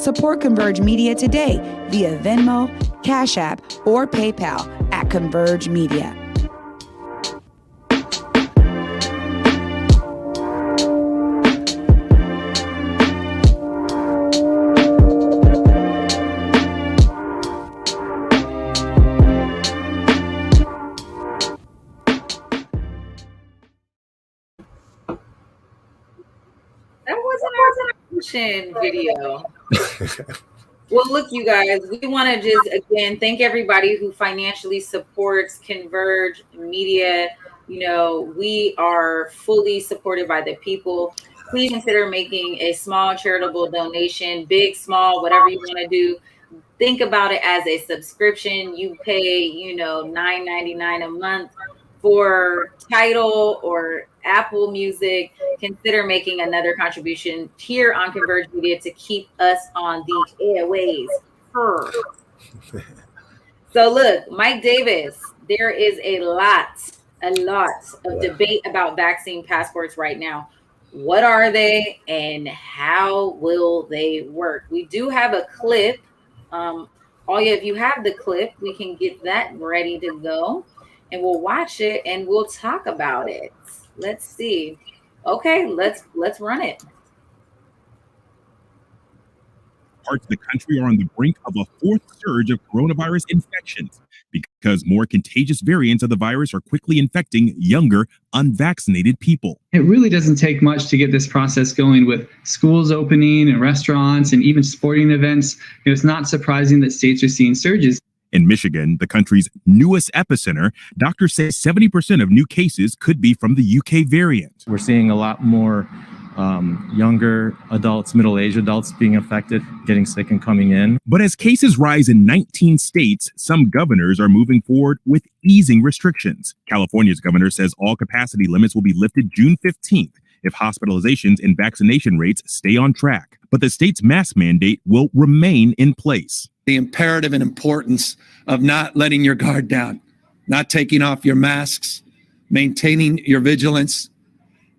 Support Converge Media today via Venmo, Cash App, or PayPal at Converge Media. Video. Well, look, you guys, we want to just again thank everybody who financially supports Converge Media. You know, we are fully supported by the people. Please consider making a small charitable donation, big, small, whatever you want to do. Think about it as a subscription. You pay, you know, $9.99 a month for Tidal or Apple Music. Consider making another contribution here on Converge Media to keep us on the airways. So look, Mike Davis, there is a lot of debate about vaccine passports right now. What are they and how will they work? We do have a clip. If you have the clip, we can get that ready to go. And we'll watch it and we'll talk about it. Let's see. Okay, let's run it. Parts of the country are on the brink of a fourth surge of coronavirus infections because more contagious variants of the virus are quickly infecting younger, unvaccinated people. It really doesn't take much to get this process going with schools opening and restaurants and even sporting events. It's not surprising that states are seeing surges. In Michigan, the country's newest epicenter, doctors say 70% of new cases could be from the UK variant. We're seeing a lot more younger adults, middle-aged adults being affected, getting sick and coming in. But as cases rise in 19 states, some governors are moving forward with easing restrictions. California's governor says all capacity limits will be lifted June 15th if hospitalizations and vaccination rates stay on track. But the state's mask mandate will remain in place. The imperative and importance of not letting your guard down, not taking off your masks, maintaining your vigilance,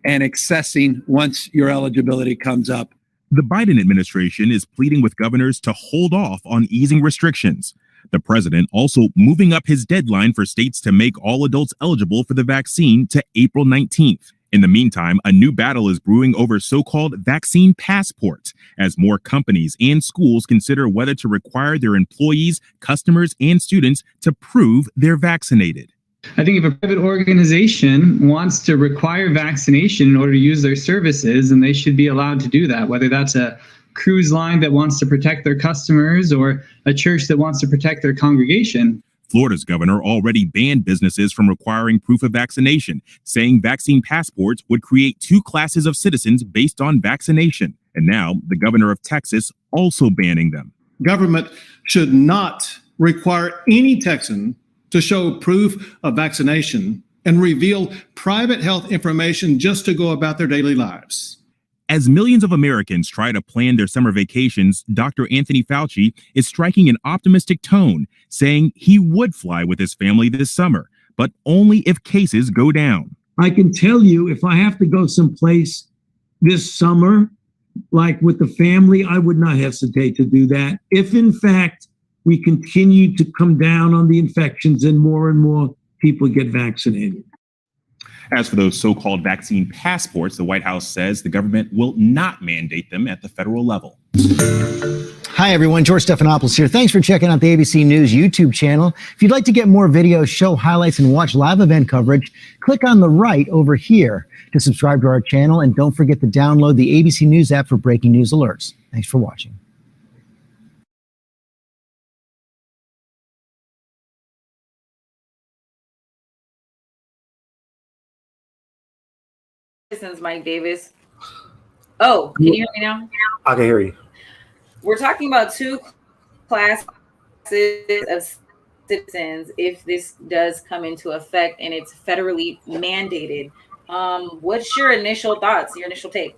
and accessing once your eligibility comes up. The Biden administration is pleading with governors to hold off on easing restrictions. The president also moving up his deadline for states to make all adults eligible for the vaccine to April 19th. In the meantime, a new battle is brewing over so-called vaccine passports as more companies and schools consider whether to require their employees, customers, and students to prove they're vaccinated. I think if a private organization wants to require vaccination in order to use their services, then they should be allowed to do that, whether that's a cruise line that wants to protect their customers or a church that wants to protect their congregation. Florida's governor already banned businesses from requiring proof of vaccination, saying vaccine passports would create two classes of citizens based on vaccination. And now the governor of Texas also banning them. Government should not require any Texan to show proof of vaccination and reveal private health information just to go about their daily lives. As millions of Americans try to plan their summer vacations, Dr. Anthony Fauci is striking an optimistic tone, saying he would fly with his family this summer, but only if cases go down. I can tell you, if I have to go someplace this summer, like with the family, I would not hesitate to do that. If in fact we continue to come down on the infections and more people get vaccinated. As for those so-called vaccine passports, the White House says the government will not mandate them at the federal level. Hi, everyone. George Stephanopoulos here. Thanks for checking out the ABC News YouTube channel. If you'd like to get more videos, show highlights, and watch live event coverage, click on the right over here to subscribe to our channel. And don't forget to download the ABC News app for breaking news alerts. Thanks for watching. Citizens, Mike Davis. Oh, can you hear me now? I can hear you. We're talking about two classes of citizens if this does come into effect and it's federally mandated. What's your initial thoughts, your initial take?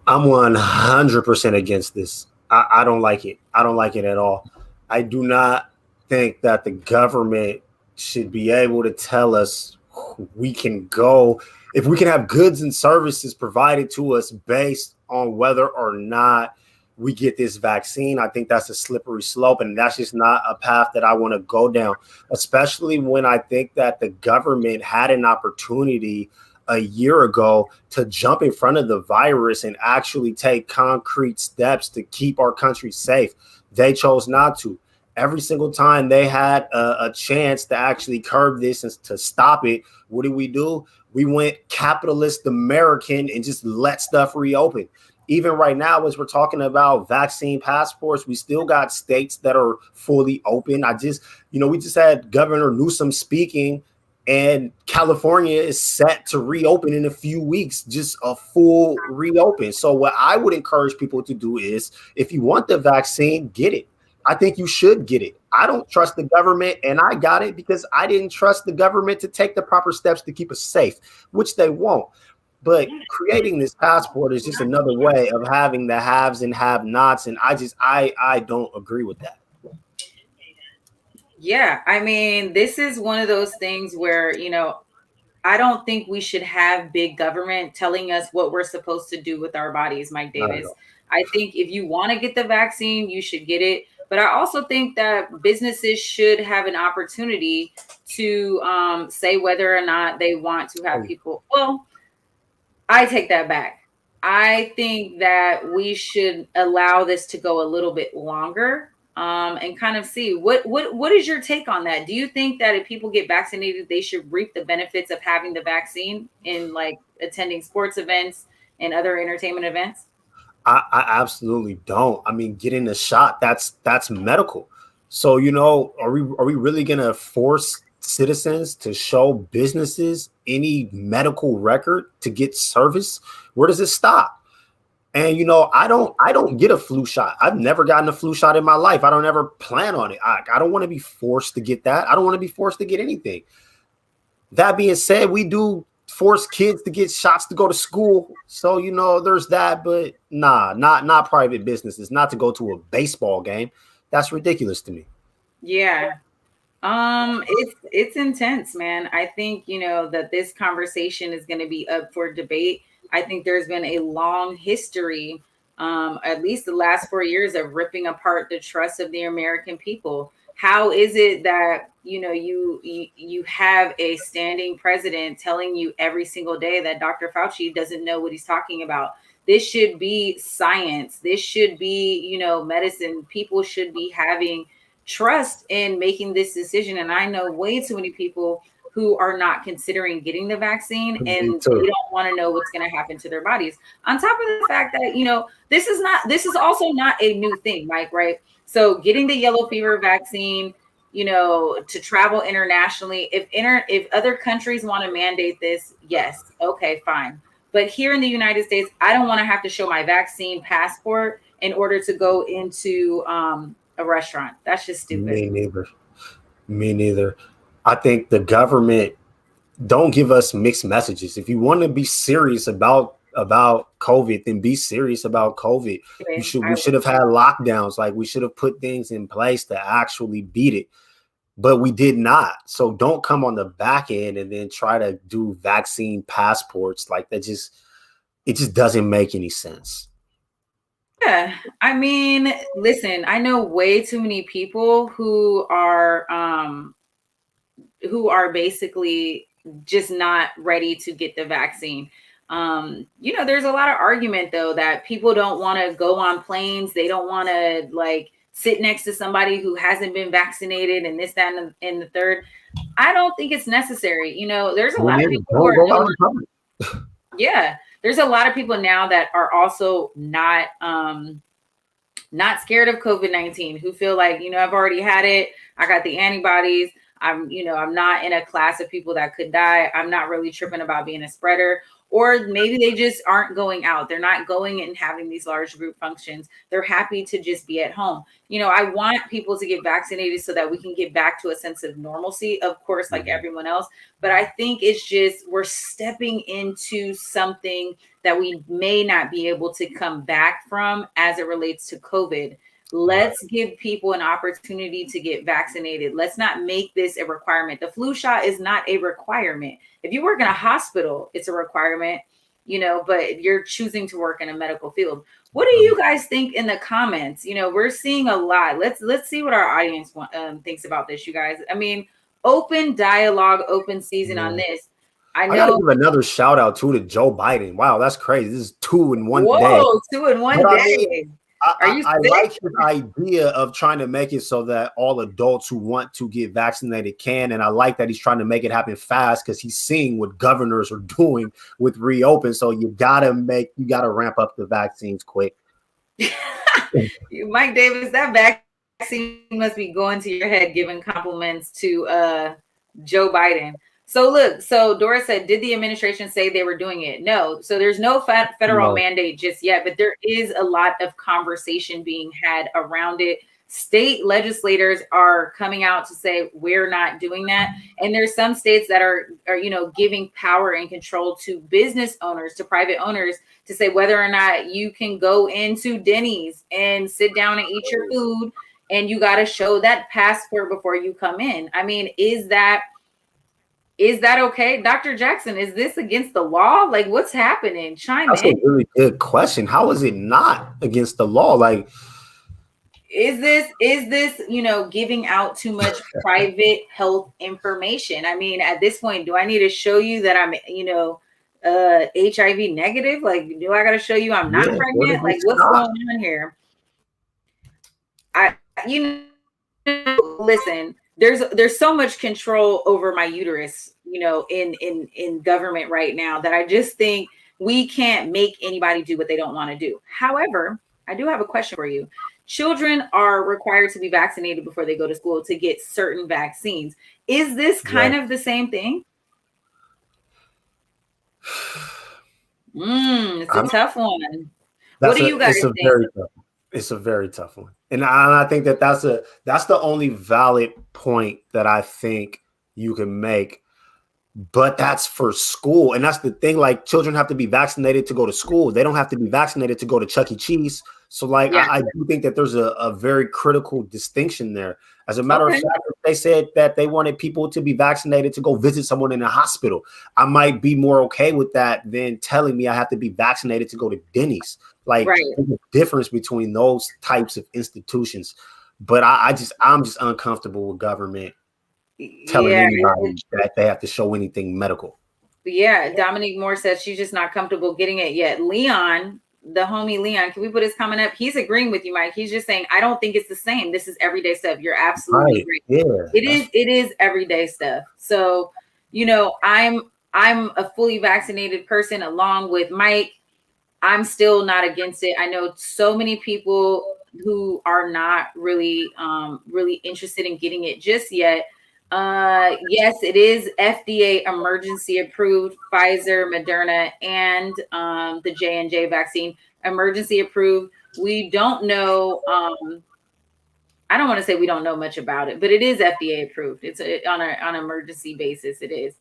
I'm 100% against this. I don't like it. I don't like it at all. I do not think that the government should be able to tell us we can go if we can have goods and services provided to us based on whether or not we get this vaccine. I think that's a slippery slope, and that's just not a path that I want to go down, especially when I think that the government had an opportunity a year ago to jump in front of the virus and actually take concrete steps to keep our country safe. They chose not to. Every single time they had a chance to actually curb this and to stop it, what did we do? We went capitalist American and just let stuff reopen. Even right now, as we're talking about vaccine passports, we still got states that are fully open. We just had Governor Newsom speaking, and California is set to reopen in a few weeks, just a full reopen. So what I would encourage people to do is, if you want the vaccine, get it. I think you should get it. I don't trust the government, and I got it because I didn't trust the government to take the proper steps to keep us safe, which they won't. But creating this passport is just another way of having the haves and have-nots, and I don't agree with that. Yeah, I mean, this is one of those things where, I don't think we should have big government telling us what we're supposed to do with our bodies, Mike Davis. I think if you want to get the vaccine, you should get it. But I also think that businesses should have an opportunity to say whether or not they want to have people. Well, I take that back. I think that we should allow this to go a little bit longer and kind of see what is your take on that? Do you think that if people get vaccinated, they should reap the benefits of having the vaccine in like attending sports events and other entertainment events? I absolutely don't. I mean, getting a shot, that's medical. So, are we really going to force citizens to show businesses any medical record to get service? Where does it stop? And I don't get a flu shot. I've never gotten a flu shot in my life. I don't ever plan on it. I don't want to be forced to get that. I don't want to be forced to get anything. That being said, we do force kids to get shots to go to school. So, there's that, but not private businesses, not to go to a baseball game. That's ridiculous to me. Yeah. It's intense, man. I think, that this conversation is going to be up for debate. I think there's been a long history, at least the last 4 years, of ripping apart the trust of the American people. How is it that, you have a standing president telling you every single day that Dr. Fauci doesn't know what he's talking about? This should be science. This should be, medicine. People should be having trust in making this decision. And I know way too many people who are not considering getting the vaccine, and they don't want to know what's going to happen to their bodies. On top of the fact that, this is also not a new thing, Mike, right? So getting the yellow fever vaccine, to travel internationally, if other countries want to mandate this, yes, okay, fine. But here in the United States, I don't want to have to show my vaccine passport in order to go into a restaurant. That's just stupid. Me neither. I think the government don't give us mixed messages. If you want to be serious about COVID, then be serious about COVID. We should have had lockdowns. Like, we should have put things in place to actually beat it, but we did not. So don't come on the back end and then try to do vaccine passports like that. It just doesn't make any sense. Yeah, I mean, listen, I know way too many people who are basically just not ready to get the vaccine. There's a lot of argument though that people don't want to go on planes. They don't want to sit next to somebody who hasn't been vaccinated and this, that, and the third. I don't think it's necessary. There's a lot of people who are yeah. There's a lot of people now that are also not scared of COVID-19, who feel like, I've already had it. I got the antibodies. I'm not in a class of people that could die. I'm not really tripping about being a spreader. Or maybe they just aren't going out. They're not going and having these large group functions. They're happy to just be at home. I want people to get vaccinated so that we can get back to a sense of normalcy, of course, like everyone else. But I think it's just, we're stepping into something that we may not be able to come back from as it relates to COVID. Let's give people an opportunity to get vaccinated. Let's not make this a requirement. The flu shot is not a requirement. If you work in a hospital, it's a requirement, but if you're choosing to work in a medical field. What do you guys think in the comments? We're seeing a lot. Let's see what our audience thinks about this, you guys. I mean, open dialogue, open season on this. I gotta give another shout out to Joe Biden. Wow, that's crazy. This is 2 in 1 day. Whoa, 2 in 1 day. I like the idea of trying to make it so that all adults who want to get vaccinated can. And I like that he's trying to make it happen fast, because he's seeing what governors are doing with reopen. So you gotta ramp up the vaccines quick. Mike Davis, that vaccine must be going to your head, giving compliments to Joe Biden. So look, Dora said, did the administration say they were doing it? No. So there's no federal mandate just yet, but there is a lot of conversation being had around it. State legislators are coming out to say we're not doing that. And there's some states that are giving power and control to business owners, to private owners, to say whether or not you can go into Denny's and sit down and eat your food, and you got to show that passport before you come in. I mean, is that okay? Dr. Jackson, is this against the law? Like, what's happening? Chime in. That's a really good question. How is it not against the law? Like, is this, giving out too much private health information? I mean, at this point, do I need to show you that I'm, HIV negative? Like, do I got to show you I'm not pregnant? Like, what's going on here? Listen, there's so much control over my uterus, in government right now, that I just think we can't make anybody do what they don't want to do. However, I do have a question for you. children are required to be vaccinated before they go to school to get certain vaccines. Is this kind of the same thing? It's a tough one. What do you guys think? It's a very tough one. And I think that's the only valid point that I think you can make. But that's for school. And that's the thing. Like, children have to be vaccinated to go to school. They don't have to be vaccinated to go to Chuck E. Cheese. So, like, I do think that there's a very critical distinction there. As a matter of fact, they said that they wanted people to be vaccinated to go visit someone in a hospital. I might be more okay with that than telling me I have to be vaccinated to go to Denny's. Like, there's a difference between those types of institutions. But I'm just uncomfortable with government telling anybody that they have to show anything medical. Yeah, Dominique Moore says she's just not comfortable getting it yet. Leon, the homie Leon, can we put his comment up? He's agreeing with you, Mike. He's just saying, I don't think it's the same. This is everyday stuff. You're absolutely right. Yeah, it is everyday stuff. So, you know, I'm a fully vaccinated person along with Mike. I'm still not against it. I know so many people who are not really interested in getting it just yet. Yes, it is FDA emergency approved, Pfizer, Moderna, and the J&J vaccine emergency approved. We don't know. I don't want to say we don't know much about it, but it is FDA approved. It's on an emergency basis. It is.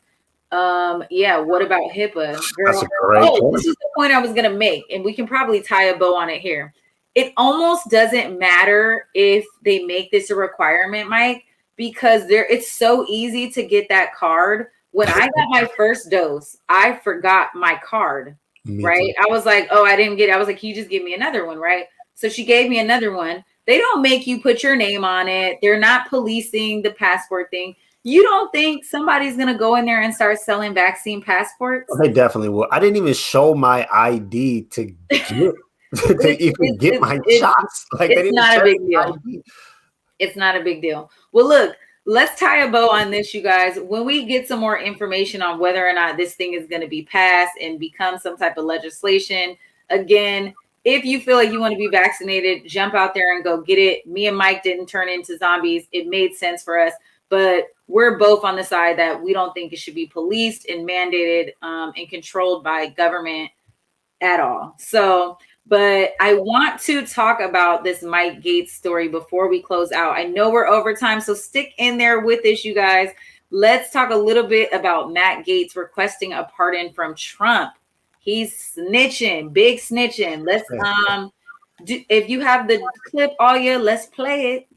Yeah. What about HIPAA? Girl, this is the point I was going to make, and we can probably tie a bow on it here. It almost doesn't matter if they make this a requirement, Mike, because it's so easy to get that card. When I got my first dose, I forgot my card, right? I was like, oh, I didn't get it. I was like, can you just give me another one, right? So she gave me another one. They don't make you put your name on it. They're not policing the passport thing. You don't think somebody's going to go in there and start selling vaccine passports? They definitely will. I didn't even show my ID to get my shots. Like, it's not a big deal. It's not a big deal. Well, look, let's tie a bow on this, you guys. When we get some more information on whether or not this thing is going to be passed and become some type of legislation, again, if you feel like you want to be vaccinated, jump out there and go get it. Me and Mike didn't turn into zombies. It made sense for us, but we're both on the side that we don't think it should be policed and mandated and controlled by government at all. So, but I want to talk about this Mike Gaetz story before we close out. I know we're over time, so stick in there with us, you guys. Let's talk a little bit about Matt Gaetz requesting a pardon from Trump. He's snitching, big snitching. Let's if you have the clip, Alia, let's play it.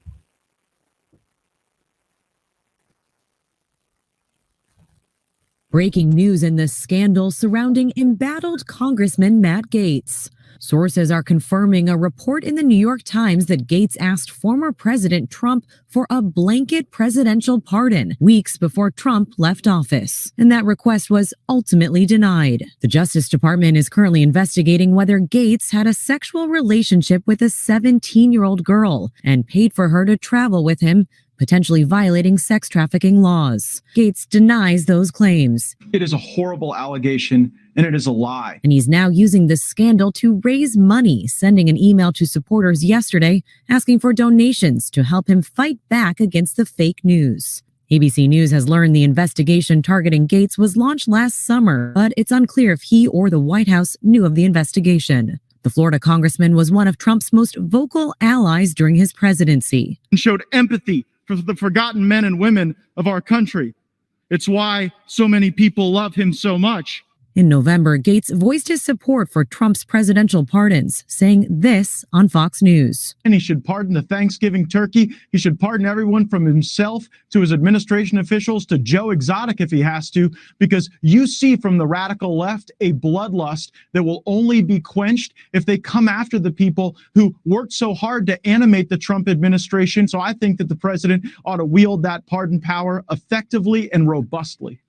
Breaking news in the scandal surrounding embattled Congressman Matt Gaetz. Sources are confirming a report in the New York Times that Gaetz asked former President Trump for a blanket presidential pardon weeks before Trump left office, and that request was ultimately denied. The Justice Department is currently investigating whether Gaetz had a sexual relationship with a 17-year-old girl and paid for her to travel with him, potentially violating sex trafficking laws. Gaetz denies those claims. It is a horrible allegation, and it is a lie. And he's now using this scandal to raise money, sending an email to supporters yesterday asking for donations to help him fight back against the fake news. ABC News has learned the investigation targeting Gaetz was launched last summer, but it's unclear if he or the White House knew of the investigation. The Florida congressman was one of Trump's most vocal allies during his presidency. And showed empathy for the forgotten men and women of our country. It's why so many people love him so much. In November, Gaetz voiced his support for Trump's presidential pardons, saying this on Fox News. And he should pardon the Thanksgiving turkey. He should pardon everyone from himself to his administration officials to Joe Exotic if he has to, because you see from the radical left a bloodlust that will only be quenched if they come after the people who worked so hard to animate the Trump administration. So I think that the president ought to wield that pardon power effectively and robustly.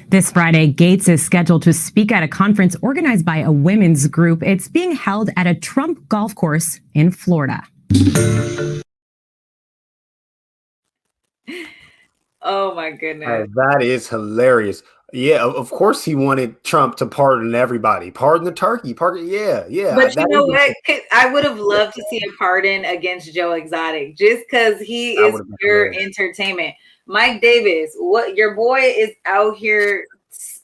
This Friday, Gaetz is scheduled to speak at a conference organized by a women's group. It's being held at a Trump golf course in Florida. Oh my goodness. That is hilarious. Yeah, of course he wanted Trump to pardon everybody. Pardon the turkey. Pardon, yeah. But you know what? I would have loved to see a pardon against Joe Exotic just because he is pure entertainment. Mike Davis, what your boy is out here.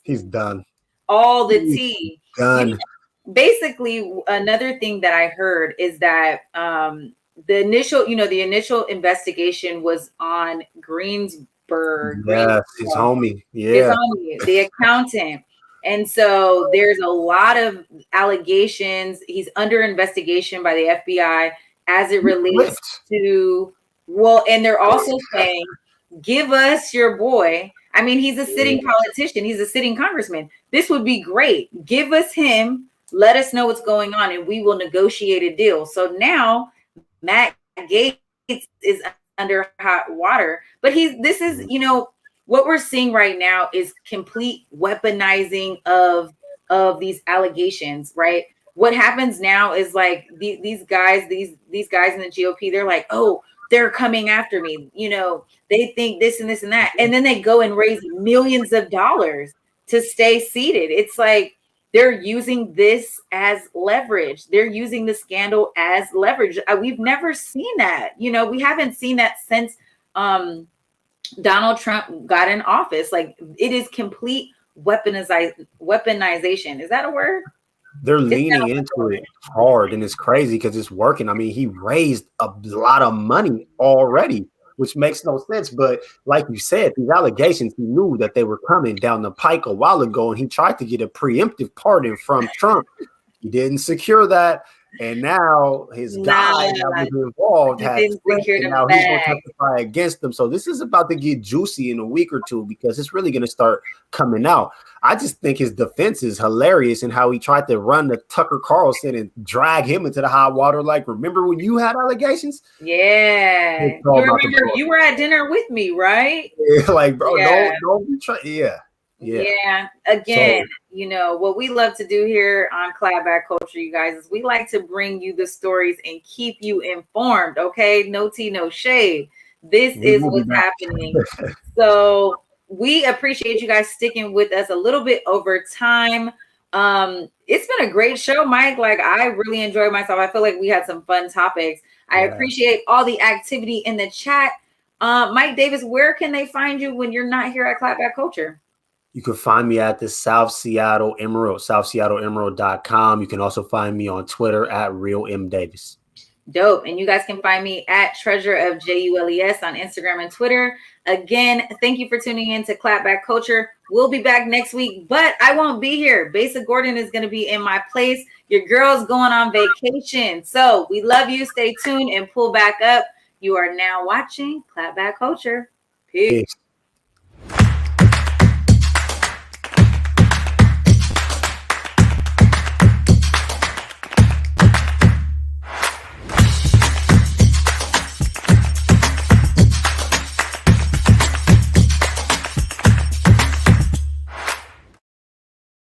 He's done. All the tea. Done. Basically, another thing that I heard is that the initial investigation was on Greensburg. Yes, his homie. Yeah. His homie, the accountant. And so there's a lot of allegations. He's under investigation by the FBI as it relates to, and they're also saying, give us your boy. I mean, he's a sitting politician. He's a sitting congressman. This would be great. Give us him. Let us know what's going on and we will negotiate a deal. So now Matt Gaetz is under hot water, but this is, what we're seeing right now is complete weaponizing of these allegations, right? What happens now is like these guys in the GOP, they're like, oh, they're coming after me. They think this and this and that. And then they go and raise millions of dollars to stay seated. It's like they're using this as leverage. They're using the scandal as leverage. We've never seen that. We haven't seen that since Donald Trump got in office. Like, it is complete weaponization. Is that a word? They're leaning into it hard, and it's crazy because it's working. I mean, he raised a lot of money already, which makes no sense. But like you said, these allegations, he knew that they were coming down the pike a while ago, and he tried to get a preemptive pardon from Trump. He didn't secure that. And now his guy that was involved has and now he's going to testify against them. So this is about to get juicy in a week or two because it's really going to start coming out. I just think his defense is hilarious and how he tried to run the Tucker Carlson and drag him into the hot water. Like, remember when you had allegations? Yeah. You remember you were at dinner with me, right? Yeah, like, bro, don't try. Yeah. Again, what we love to do here on Clapback Culture, you guys, is we like to bring you the stories and keep you informed. Okay, no tea, no shade. This is what's happening. So we appreciate you guys sticking with us a little bit over time. It's been a great show, Mike. Like, I really enjoyed myself. I feel like we had some fun topics. I appreciate all the activity in the chat. Mike Davis, where can they find you when you're not here at Clapback Culture? You can find me at the South Seattle Emerald, SouthSeattleEmerald.com. You can also find me on Twitter at RealMDavis. Dope. And you guys can find me at Treasure of JULES on Instagram and Twitter. Again, thank you for tuning in to Clapback Culture. We'll be back next week, but I won't be here. Basa Gordon is going to be in my place. Your girl's going on vacation. So we love you. Stay tuned and pull back up. You are now watching Clapback Culture. Peace.